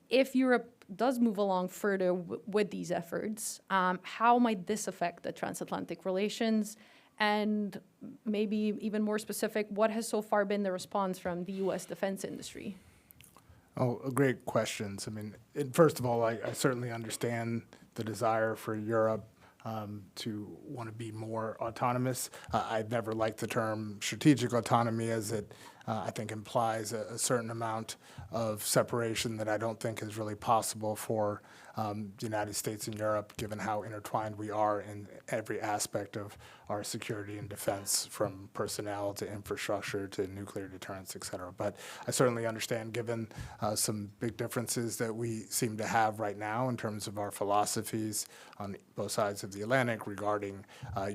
if Europe does move along further with these efforts, how might this affect the transatlantic relations? And maybe even more specific, what has so far been the response from the US defense industry? Oh, great questions. I mean, first of all, I certainly understand the desire for Europe to want to be more autonomous. I've never liked the term strategic autonomy, as it, I think, implies a certain amount of separation that I don't think is really possible for the United States and Europe, given how intertwined we are in every aspect of our security and defense, from personnel to infrastructure to nuclear deterrence, et cetera. But I certainly understand, given some big differences that we seem to have right now in terms of our philosophies on both sides of the Atlantic regarding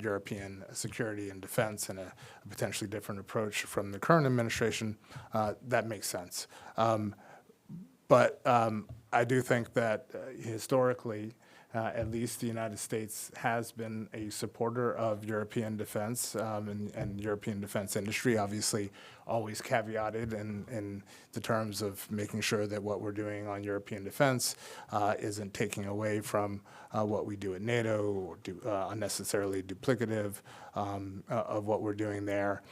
European security and defense, and a potentially different approach from the current administration, that makes sense. But I do think that historically, at least the United States has been a supporter of European defense and European defense industry, obviously always caveated in the terms of making sure that what we're doing on European defense isn't taking away from what we do at NATO, or unnecessarily duplicative of what we're doing there.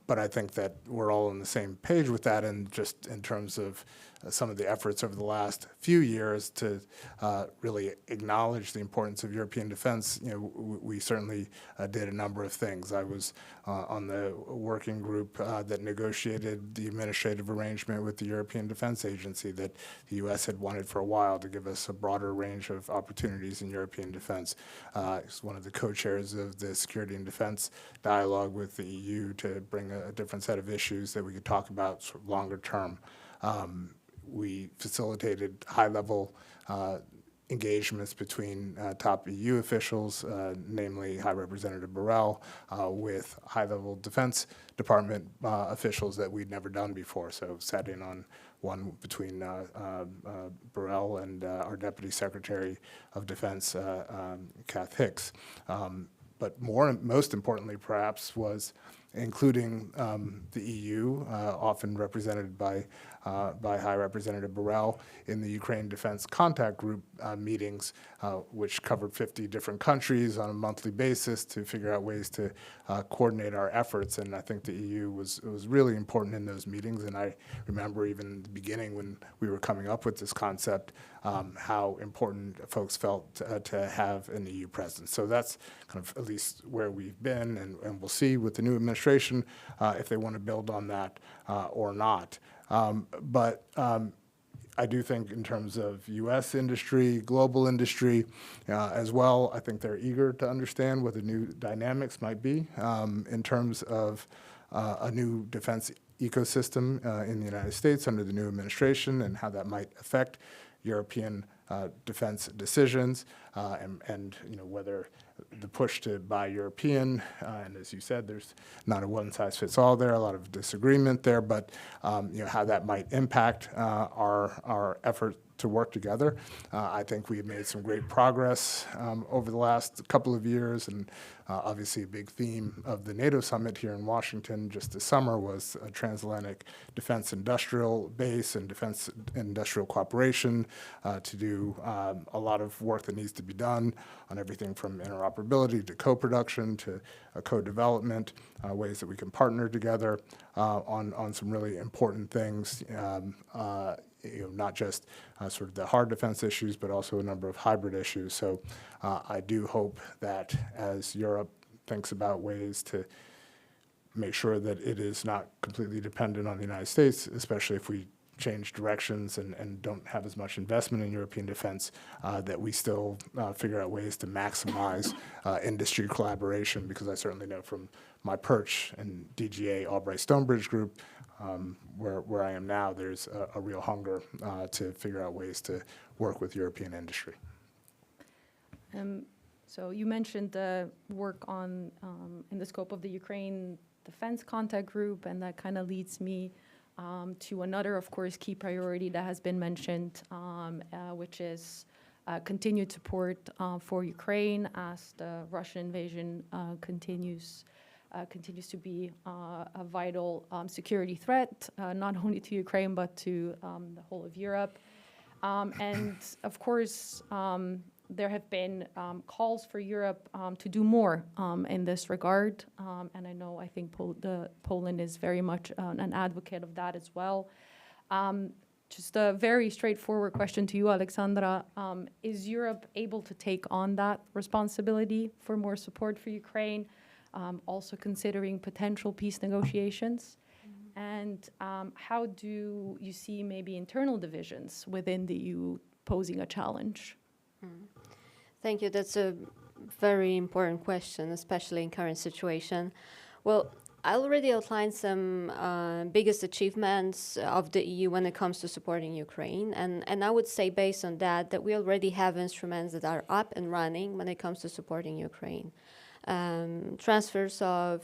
But I think that we're all on the same page with that, and just in terms of some of the efforts over the last few years to really acknowledge the importance of European defense. You know, we certainly did a number of things. I was on the working group that negotiated the administrative arrangement with the European Defense Agency that the U.S. had wanted for a while, to give us a broader range of opportunities in European defense. I was one of the co-chairs of the Security and Defense Dialogue with the EU to bring a different set of issues that we could talk about sort of longer term. We facilitated high-level engagements between top EU officials, namely High Representative Borrell, with high-level Defense Department officials that we'd never done before. So sat in on one between Borrell and our Deputy Secretary of Defense, Kath Hicks. But most importantly, perhaps, was including the EU, often represented by High Representative Borrell, in the Ukraine Defense Contact Group meetings, which covered 50 different countries on a monthly basis to figure out ways to coordinate our efforts. And I think the EU was really important in those meetings. And I remember even in the beginning, when we were coming up with this concept, how important folks felt to have an EU presence. So that's kind of at least where we've been, and we'll see with the new administration if they want to build on that or not. But I do think in terms of U.S. industry, global industry as well, I think they're eager to understand what the new dynamics might be in terms of a new defense ecosystem in the United States under the new administration, and how that might affect European defense decisions, and you know, whether the push to buy European, and as you said, there's not a one-size-fits-all there, a lot of disagreement there, but you know, how that might impact our effort to work together. I think we have made some great progress over the last couple of years, and obviously a big theme of the NATO summit here in Washington just this summer was a transatlantic defense industrial base and defense industrial cooperation to do a lot of work that needs to be done on everything from interoperability to co-production to co-development, ways that we can partner together on some really important things. You know, not just sort of the hard defense issues, but also a number of hybrid issues. So I do hope that as Europe thinks about ways to make sure that it is not completely dependent on the United States, especially if we changed directions and don't have as much investment in European defense, that we still figure out ways to maximize industry collaboration, because I certainly know from my perch in DGA Albright Stonebridge Group, where I am now, there's a real hunger to figure out ways to work with European industry. So you mentioned the work on, in the scope of the Ukraine Defense Contact Group, and that kind of leads me to another, of course, key priority that has been mentioned, which is continued support for Ukraine as the Russian invasion continues to be a vital security threat, not only to Ukraine, but to the whole of Europe. And of course, there have been calls for Europe to do more in this regard. And I think Poland is very much an advocate of that as well. Just a very straightforward question to you, Alexandra. Is Europe able to take on that responsibility for more support for Ukraine, also considering potential peace negotiations? And how do you see maybe internal divisions within the EU posing a challenge? Thank you. That's a very important question, especially in current situation. Well, I already outlined some biggest achievements of the EU when it comes to supporting Ukraine. And I would say based on that we already have instruments that are up and running when it comes to supporting Ukraine. Transfers of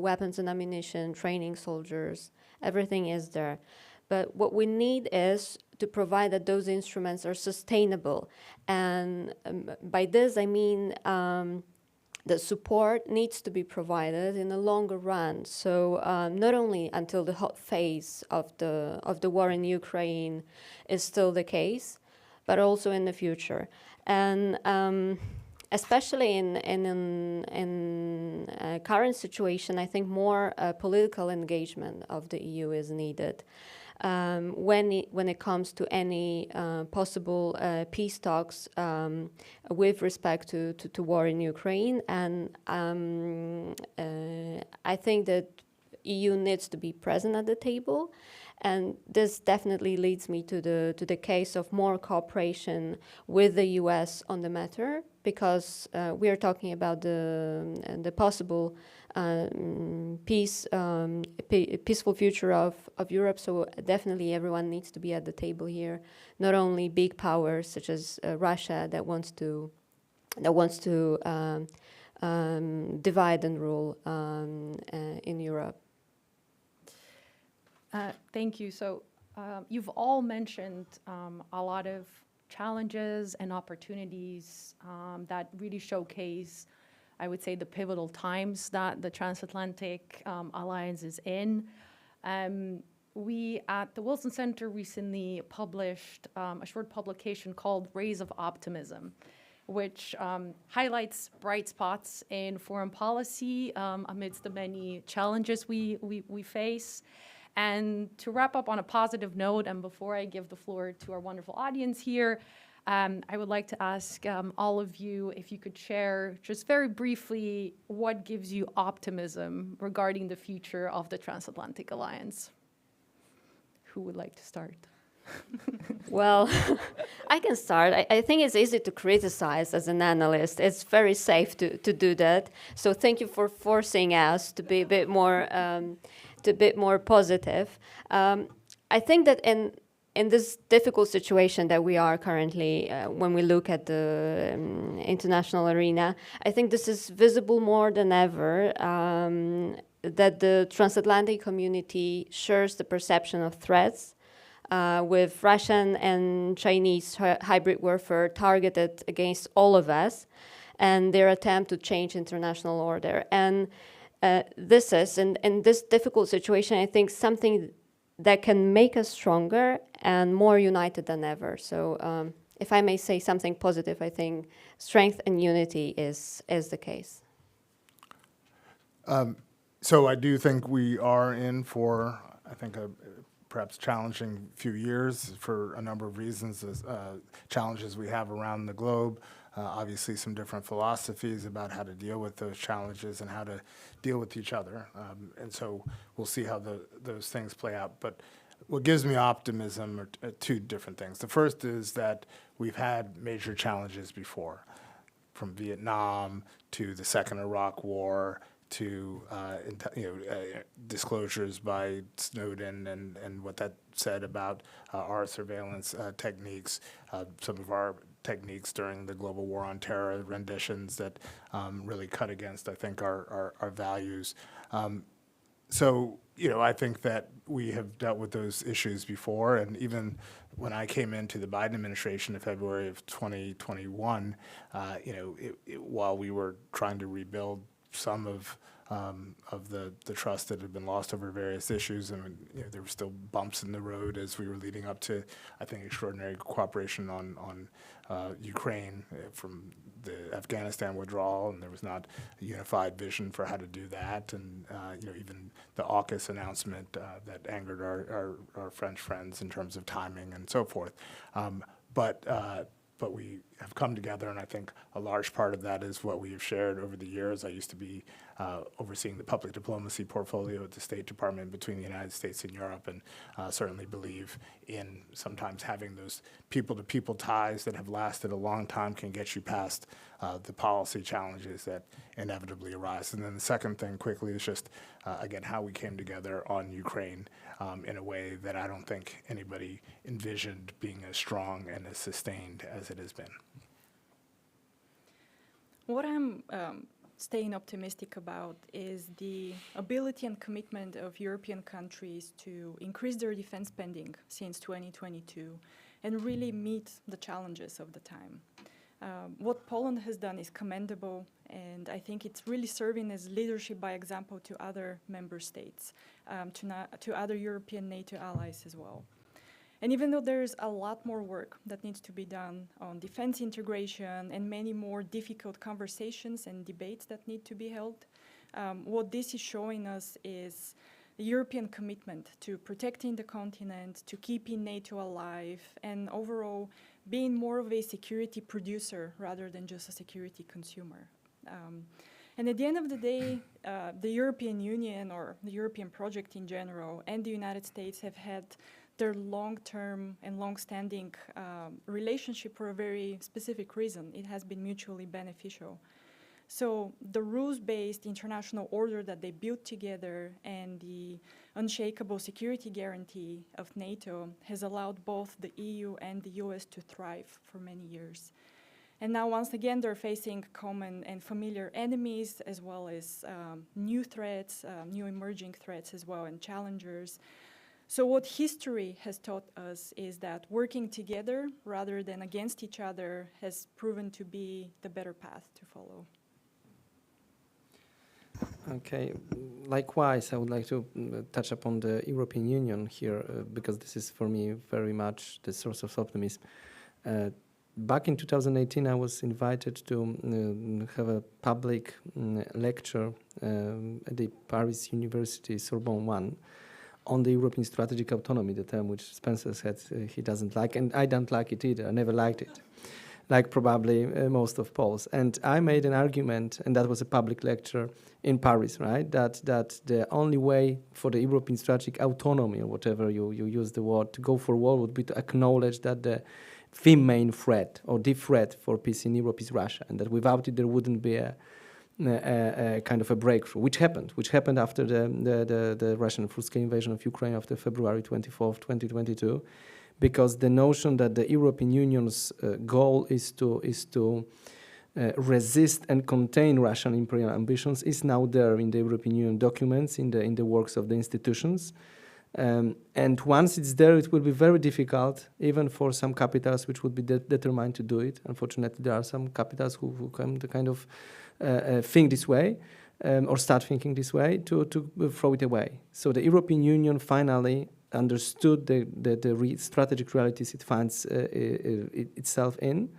weapons and ammunition, training soldiers, everything is there. But what we need is to provide that those instruments are sustainable. And by this, I mean the support needs to be provided in the longer run. So not only until the hot phase of the war in Ukraine is still the case, but also in the future. And especially in current situation, I think more political engagement of the EU is needed. When it comes to any possible peace talks with respect to war in Ukraine, and I think that EU needs to be present at the table, and this definitely leads me to the case of more cooperation with the US on the matter, because we are talking about the possible peaceful future of Europe. So definitely everyone needs to be at the table here. Not only big powers such as Russia that wants to divide and rule in Europe. Thank you. So you've all mentioned a lot of challenges and opportunities that really showcase, I would say, the pivotal times that the Transatlantic Alliance is in. We at the Wilson Center recently published a short publication called Rays of Optimism, which highlights bright spots in foreign policy amidst the many challenges we face. And to wrap up on a positive note, and before I give the floor to our wonderful audience here, I would like to ask all of you if you could share just very briefly what gives you optimism regarding the future of the Transatlantic Alliance. Who would like to start? Well, I can start. I think it's easy to criticize as an analyst. It's very safe to do that. So thank you for forcing us to be a bit more positive. I think that in this difficult situation that we are currently, when we look at the international arena, I think this is visible more than ever, that the transatlantic community shares the perception of threats, with Russian and Chinese hybrid warfare targeted against all of us, and their attempt to change international order. And this is, in this difficult situation, I think something that can make us stronger and more united than ever. So if I may say something positive, I think strength and unity is the case. So I do think we are in for, I think, a perhaps challenging few years for a number of reasons, challenges we have around the globe. Obviously, some different philosophies about how to deal with those challenges and how to deal with each other. And so we'll see how those things play out. But what gives me optimism are two different things. The first is that we've had major challenges before, from Vietnam to the second Iraq War to disclosures by Snowden and what that said about our surveillance techniques, some of our techniques during the global war on terror, renditions that really cut against, I think, our values. So, I think that we have dealt with those issues before, and even when I came into the Biden administration in February of 2021, while we were trying to rebuild some of the trust that had been lost over various issues, and there were still bumps in the road as we were leading up to, I think, extraordinary cooperation on Ukraine from the Afghanistan withdrawal, and there was not a unified vision for how to do that, and even the AUKUS announcement that angered our French friends in terms of timing and so forth. But we have come together, and I think a large part of that is what we have shared over the years. I used to be overseeing the public diplomacy portfolio at the State Department between the United States and Europe, and certainly believe in sometimes having those people-to-people ties that have lasted a long time can get you past the policy challenges that inevitably arise. And then the second thing quickly is just, again, how we came together on Ukraine in a way that I don't think anybody envisioned being as strong and as sustained as it has been. What I'm staying optimistic about is the ability and commitment of European countries to increase their defense spending since 2022 and really meet the challenges of the time. What Poland has done is commendable, and I think it's really serving as leadership by example to other member states, to other European NATO allies as well. And even though there's a lot more work that needs to be done on defense integration and many more difficult conversations and debates that need to be held, what this is showing us is the European commitment to protecting the continent, to keeping NATO alive, and overall being more of a security producer rather than just a security consumer. And at the end of the day, the European Union, or the European project in general, and the United States have had their long-term and long-standing relationship for a very specific reason. It has been mutually beneficial. So the rules-based international order that they built together and the unshakable security guarantee of NATO has allowed both the EU and the US to thrive for many years. And now, once again, they're facing common and familiar enemies, as well as new threats, new emerging threats as well, and challengers. So what history has taught us is that working together rather than against each other has proven to be the better path to follow. Okay, likewise, I would like to touch upon the European Union here, because this is for me very much the source of optimism. Back in 2018, I was invited to have a public lecture at the Paris University Sorbonne 1 on the European strategic autonomy, the term which Spencer said he doesn't like, and I don't like it either. I never liked it, like probably most of Poles. And I made an argument, and that was a public lecture in Paris, right? That the only way for the European strategic autonomy, or whatever you use the word, to go forward would be to acknowledge that the main threat, or the threat for peace in Europe is Russia, and that without it there wouldn't be a kind of a breakthrough, which happened after the Russian full-scale invasion of Ukraine after February 24th, 2022, because the notion that the European Union's goal is to resist and contain Russian imperial ambitions is now there in the European Union documents, in the works of the institutions. And once it's there, it will be very difficult, even for some capitals which would be determined to do it. Unfortunately, there are some capitals who come to kind of think this way, or start thinking this way, to throw it away. So the European Union finally understood the strategic realities it finds itself in.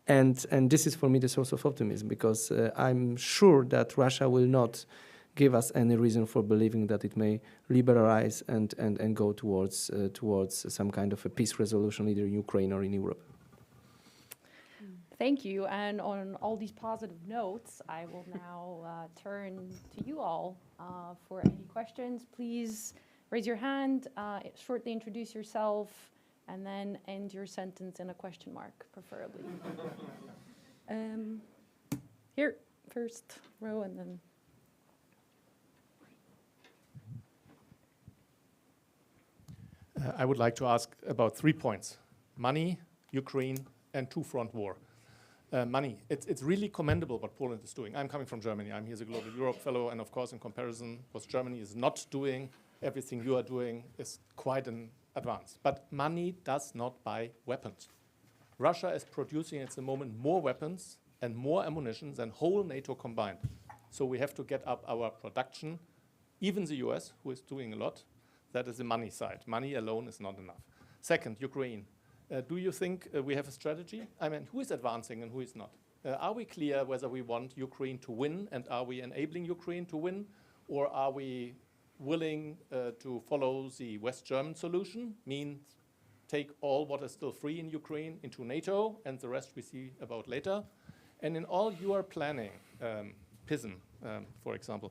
And this is for me the source of optimism, because I'm sure that Russia will not give us any reason for believing that it may liberalize and go towards some kind of a peace resolution either in Ukraine or in Europe. Thank you. And on all these positive notes, I will now turn to you all for any questions. Please raise your hand, shortly introduce yourself, and then end your sentence in a question mark, preferably. Here, first row, and then. I would like to ask about 3 points: money, Ukraine, and two-front war. Money, it's really commendable what Poland is doing. I'm coming from Germany. I'm here as a Global Europe Fellow, and of course, in comparison, what Germany is not doing, everything you are doing is quite an advance. But money does not buy weapons. Russia is producing at the moment more weapons and more ammunition than whole NATO combined. So we have to get up our production. Even the US, who is doing a lot, that is the money side. Money alone is not enough. Second, Ukraine. Do you think we have a strategy? I mean, who is advancing and who is not? Are we clear whether we want Ukraine to win, and are we enabling Ukraine to win? Or are we willing to follow the West German solution, means take all what is still free in Ukraine into NATO, and the rest we see about later? And in all you are planning, PISM, for example,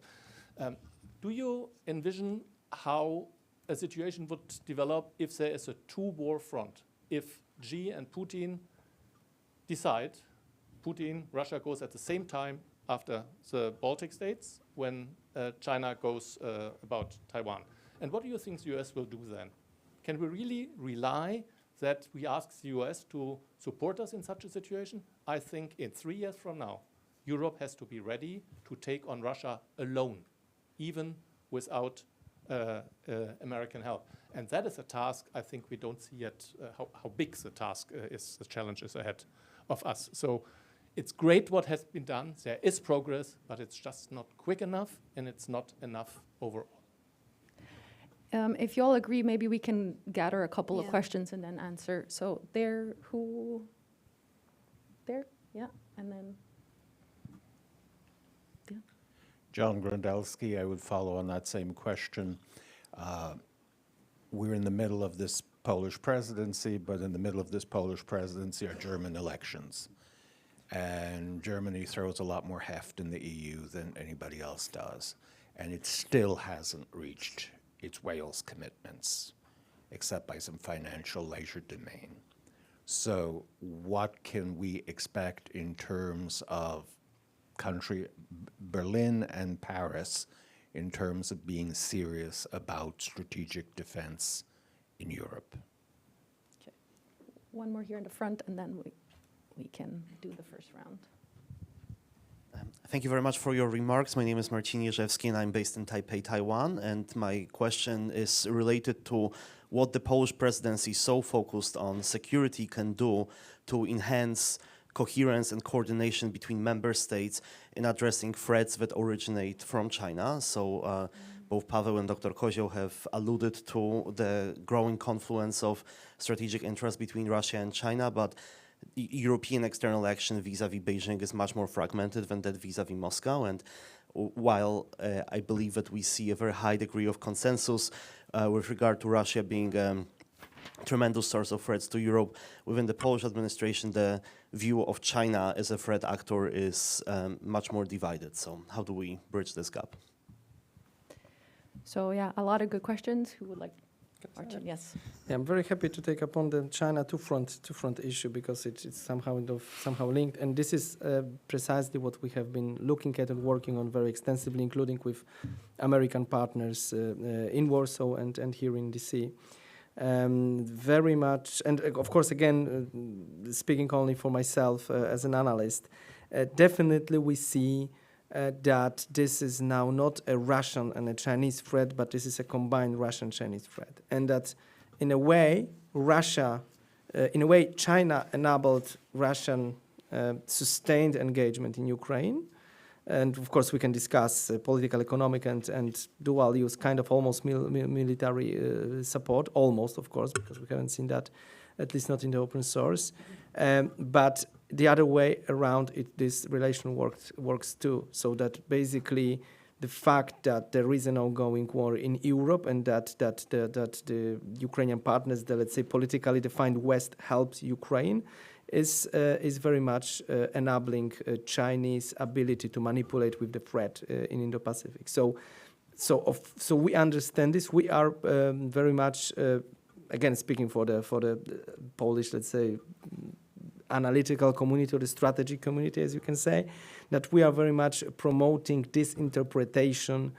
do you envision how a situation would develop if there is a two-war front? If Xi and Putin decide, Russia goes at the same time after the Baltic states, when China goes about Taiwan. And what do you think the US will do then? Can we really rely that we ask the US to support us in such a situation? I think in 3 years from now, Europe has to be ready to take on Russia alone, even without American help. And that is a task I think we don't see yet how big the task is, the challenge is ahead of us. So it's great what has been done. There is progress, but it's just not quick enough, and it's not enough overall. If you all agree, maybe we can gather a couple of Yeah. questions and then answer. So there, who? There, yeah, and then. Yeah. John Grondelski, I would follow on that same question. We're in the middle of this Polish presidency, but in the middle of this Polish presidency are German elections. And Germany throws a lot more heft in the EU than anybody else does. And it still hasn't reached its Wales commitments, except by some financial legerdemain. So what can we expect in terms of Berlin and Paris, in terms of being serious about strategic defense in Europe? Okay. One more here in the front, and then we can do the first round. Thank you very much for your remarks. My name is Marcin Jerzewski, and I'm based in Taipei, Taiwan. And my question is related to what the Polish presidency, so focused on security, can do to enhance coherence and coordination between member states in addressing threats that originate from China. So both Paweł and Dr. Kozioł have alluded to the growing confluence of strategic interests between Russia and China, but European external action vis-à-vis Beijing is much more fragmented than that vis-à-vis Moscow. And while I believe that we see a very high degree of consensus with regard to Russia being a tremendous source of threats to Europe, within the Polish administration, the view of China as a threat actor is much more divided. So how do we bridge this gap? So yeah, a lot of good questions. Who would like? Martin, yes. Yeah, I'm very happy to take upon the China two-front issue, because it's somehow linked, and this is precisely what we have been looking at and working on very extensively, including with American partners in Warsaw and here in DC. Very much, and of course, again, speaking only for myself as an analyst, definitely we see that this is now not a Russian and a Chinese threat, but this is a combined Russian-Chinese threat. And that, in a way, China enabled Russian sustained engagement in Ukraine. And of course, we can discuss political, economic, and dual use, kind of almost military support, almost, of course, because we haven't seen that, at least not in the open source. But the other way around, this relation works too. So that basically the fact that there is an ongoing war in Europe, and that the Ukrainian partners, the, let's say, politically defined West, helps Ukraine, is very much enabling Chinese ability to manipulate with the threat in Indo-Pacific. So So we understand this. We are very much, again, speaking for the Polish, let's say, analytical community or the strategy community, as you can say, that we are very much promoting this interpretation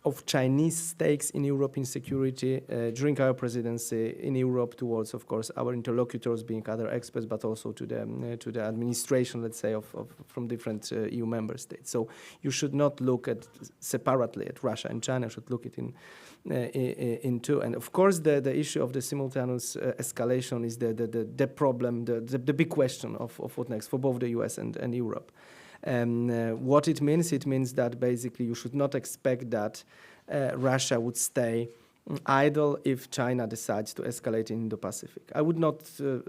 of Chinese stakes in European security during our presidency in Europe towards, of course, our interlocutors being other experts, but also to the administration, let's say, from different EU member states. So you should not look at separately at Russia and China. You should look at in two. And of course, the issue of the simultaneous escalation is the problem, the big question of what next for both the US and Europe. What it means that basically you should not expect that Russia would stay idle if China decides to escalate in Indo-Pacific. I would not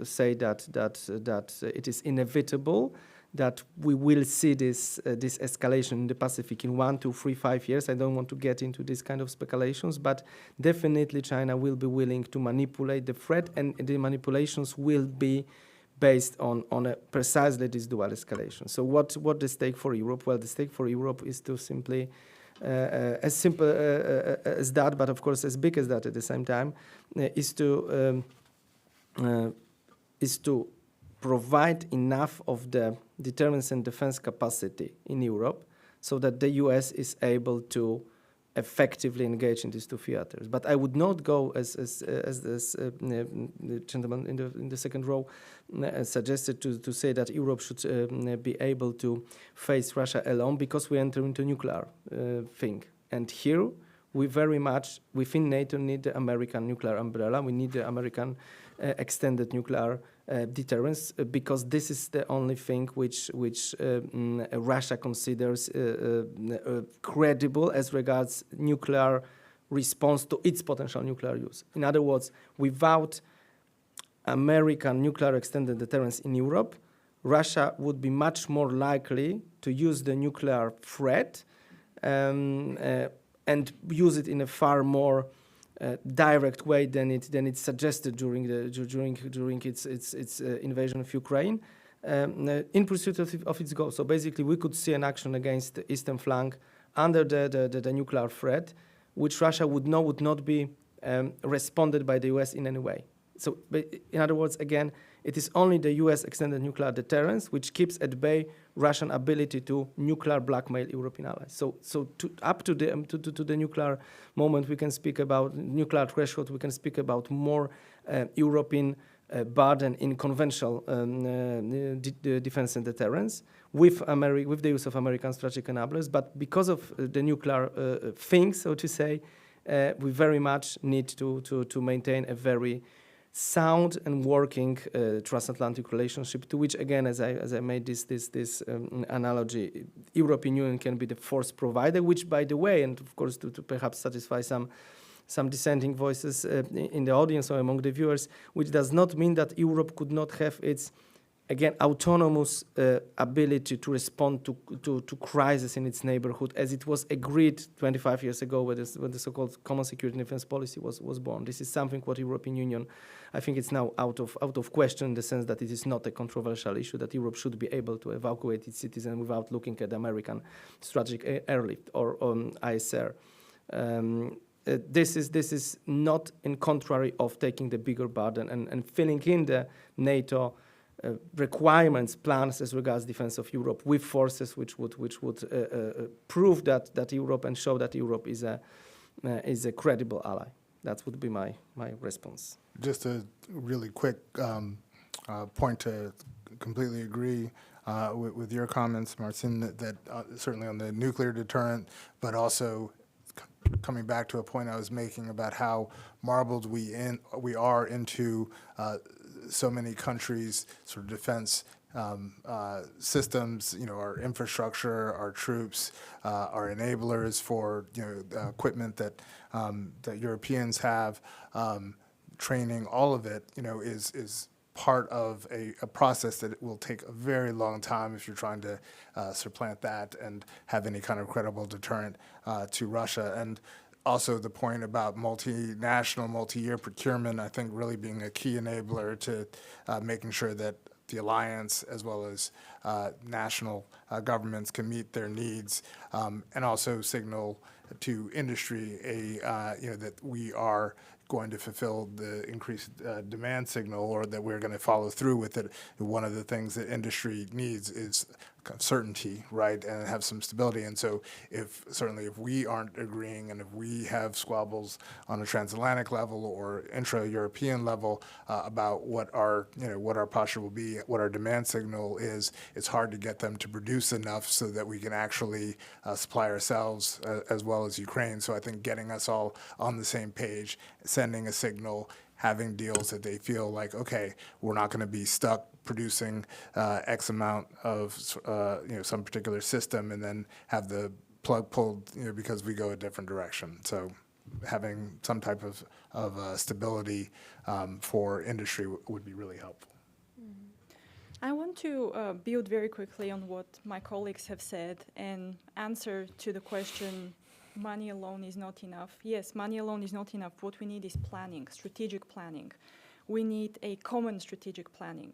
say that it is inevitable that we will see this escalation in the Pacific in 1, 2, 3, 5 years. I don't want to get into this kind of speculations, but definitely China will be willing to manipulate the threat, and the manipulations will be based on precisely this dual escalation. So what the stake for Europe? Well, the stake for Europe is to simply, as simple as that, but of course as big as that at the same time, is to provide enough of the deterrence and defense capacity in Europe so that the US is able to effectively engage in these two theaters. But I would not go as the gentleman in the second row suggested to say that Europe should be able to face Russia alone, because we enter into nuclear thing. And here we very much within NATO need the American nuclear umbrella. We need the American extended nuclear deterrence, because this is the only thing which Russia considers credible as regards nuclear response to its potential nuclear use. In other words, without American nuclear extended deterrence in Europe, Russia would be much more likely to use the nuclear threat and use it in a far more direct way than it suggested during its invasion of Ukraine, in pursuit of its goal. So basically, we could see an action against the eastern flank under the nuclear threat, which Russia would know would not be responded by the US in any way. So, in other words, again, it is only the US extended nuclear deterrence which keeps at bay Russian ability to nuclear blackmail European allies. So up to the nuclear moment, we can speak about nuclear threshold. We can speak about more European burden in conventional defense and deterrence with the use of American strategic enablers. But because of the nuclear thing, so to say, we very much need to maintain a very sound and working transatlantic relationship, to which, again, as I made this analogy, European Union can be the force provider, which, by the way, and of course to perhaps satisfy some dissenting voices in the audience or among the viewers, which does not mean that Europe could not have its, again, autonomous ability to respond to crisis in its neighborhood, as it was agreed 25 years ago when the so-called Common Security and Defense Policy was born. This is something what European Union, I think it's now out of question, in the sense that it is not a controversial issue, that Europe should be able to evacuate its citizens without looking at American strategic airlift or ISR. This is not in contrary of taking the bigger burden and filling in the NATO requirements, plans as regards defense of Europe with forces which would prove that Europe and show that Europe is a credible ally. That would be my response. Just a really quick point to completely agree with your comments, Marcin, that certainly on the nuclear deterrent, but also coming back to a point I was making about how marbled we are into so many countries' sort of defense systems, our infrastructure, our troops, our enablers for equipment that Europeans have, training, all of it, is part of a process that will take a very long time if you're trying to supplant that and have any kind of credible deterrent to Russia. And also the point about multi-year procurement, I think really being a key enabler to making sure that the alliance as well as national governments can meet their needs, and also signal to industry that we are going to fulfill the increased demand signal, or that we're going to follow through with it. One of the things that industry needs is certainty, right, and have some stability. And so certainly if we aren't agreeing, and if we have squabbles on a transatlantic level or intra-European level about what our posture will be, what our demand signal is, it's hard to get them to produce enough so that we can actually supply ourselves as well as Ukraine. So I think getting us all on the same page, sending a signal, having deals that they feel like, okay, we're not going to be stuck producing X amount of some particular system and then have the plug pulled because we go a different direction. So having some type of stability for industry would be really helpful. I want to build very quickly on what my colleagues have said and answer to the question, money alone is not enough. Yes, money alone is not enough. What we need is planning, strategic planning. We need a common strategic planning.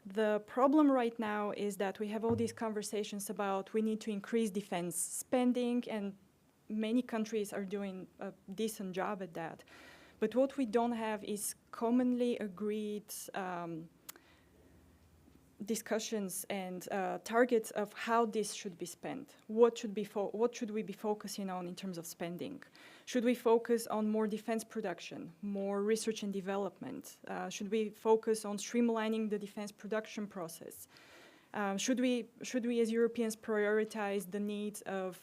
The problem right now is that we have all these conversations about we need to increase defense spending, and many countries are doing a decent job at that. But what we don't have is commonly agreed discussions and targets of how this should be spent. What should we be focusing on in terms of spending? Should we focus on more defense production, more research and development? Should we focus on streamlining the defense production process? Should we as Europeans prioritize the needs of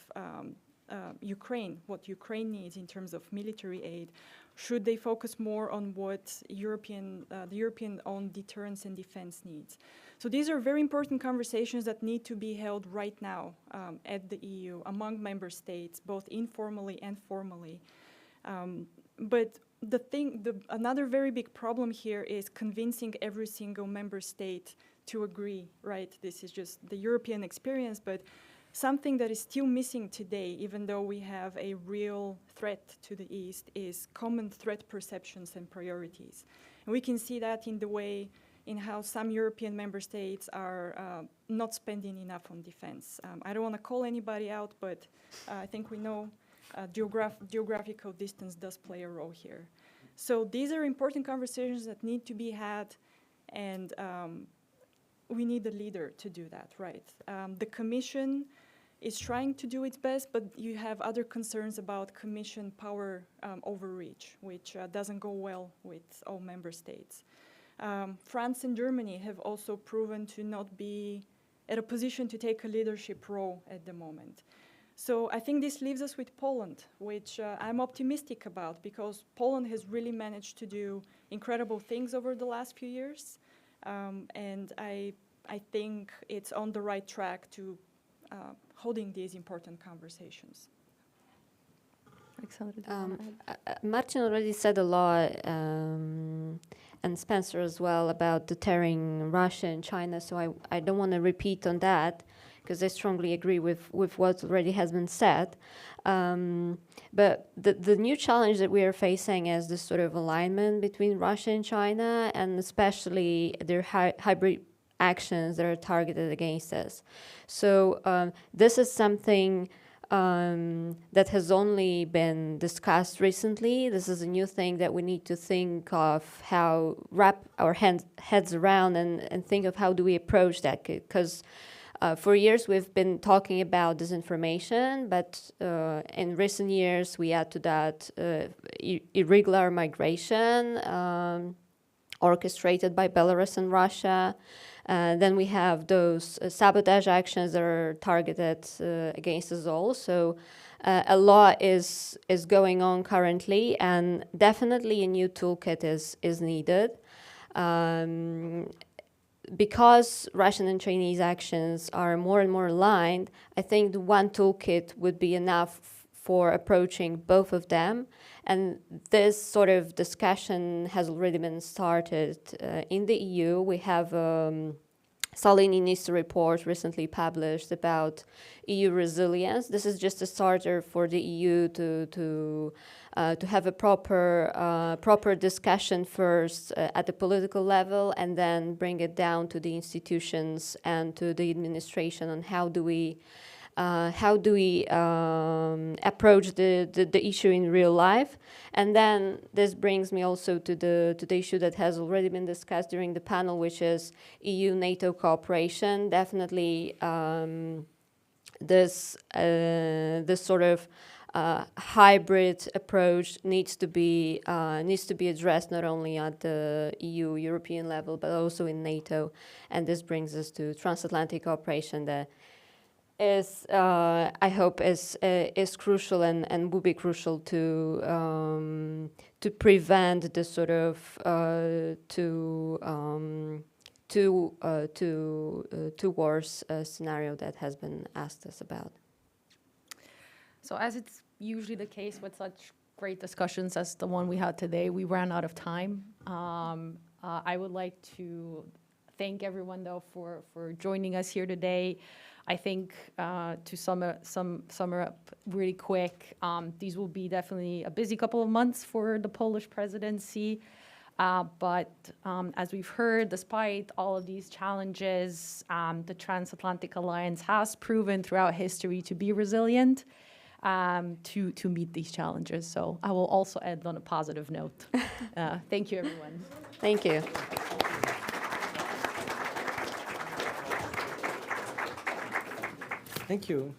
Ukraine, what Ukraine needs in terms of military aid? Should they focus more on what the European-owned deterrence and defense needs? So these are very important conversations that need to be held right now at the EU, among member states, both informally and formally. But another very big problem here is convincing every single member state to agree, right? This is just the European experience, but something that is still missing today, even though we have a real threat to the East, is common threat perceptions and priorities. And we can see that in how some European member states are not spending enough on defense. I don't want to call anybody out, but I think we know geographical distance does play a role here. So these are important conversations that need to be had, and we need a leader to do that, right? The Commission is trying to do its best, but you have other concerns about Commission power overreach, which doesn't go well with all member states. France and Germany have also proven to not be at a position to take a leadership role at the moment. So I think this leaves us with Poland, which I'm optimistic about, because Poland has really managed to do incredible things over the last few years. And I think it's on the right track to holding these important conversations. Martin already said a lot, and Spencer as well, about deterring Russia and China, so I don't want to repeat on that, because I strongly agree with what already has been said. But the new challenge that we are facing is this sort of alignment between Russia and China, and especially their hybrid actions that are targeted against us. So this is something that has only been discussed recently. This is a new thing that we need to think of, how wrap our heads around and think of how do we approach that, because for years we've been talking about disinformation, but in recent years we add to that irregular migration orchestrated by Belarus and Russia. Then we have those sabotage actions that are targeted against us all. So a lot is going on currently, and definitely a new toolkit is needed. Because Russian and Chinese actions are more and more aligned, I think the one toolkit would be enough for approaching both of them. And this sort of discussion has already been started in the EU. We have Salini's report recently published about EU resilience. This is just a starter for the EU to have a proper discussion first at the political level, and then bring it down to the institutions and to the administration on how do we approach the issue in real life. And then this brings me also to the issue that has already been discussed during the panel, which is EU-NATO cooperation. Definitely this sort of hybrid approach needs to be addressed not only at the European level, but also in NATO. And this brings us to transatlantic cooperation that is, I hope, is crucial and will be crucial to prevent the sort of to worse scenario that has been asked us about. So as it's usually the case with such great discussions as the one we had today, we ran out of time. I would like to thank everyone, though, for joining us here today. I think to sum up really quick, these will be definitely a busy couple of months for the Polish presidency. But as we've heard, despite all of these challenges, the Transatlantic Alliance has proven throughout history to be resilient to meet these challenges. So I will also end on a positive note. Thank you, everyone. Thank you. Thank you.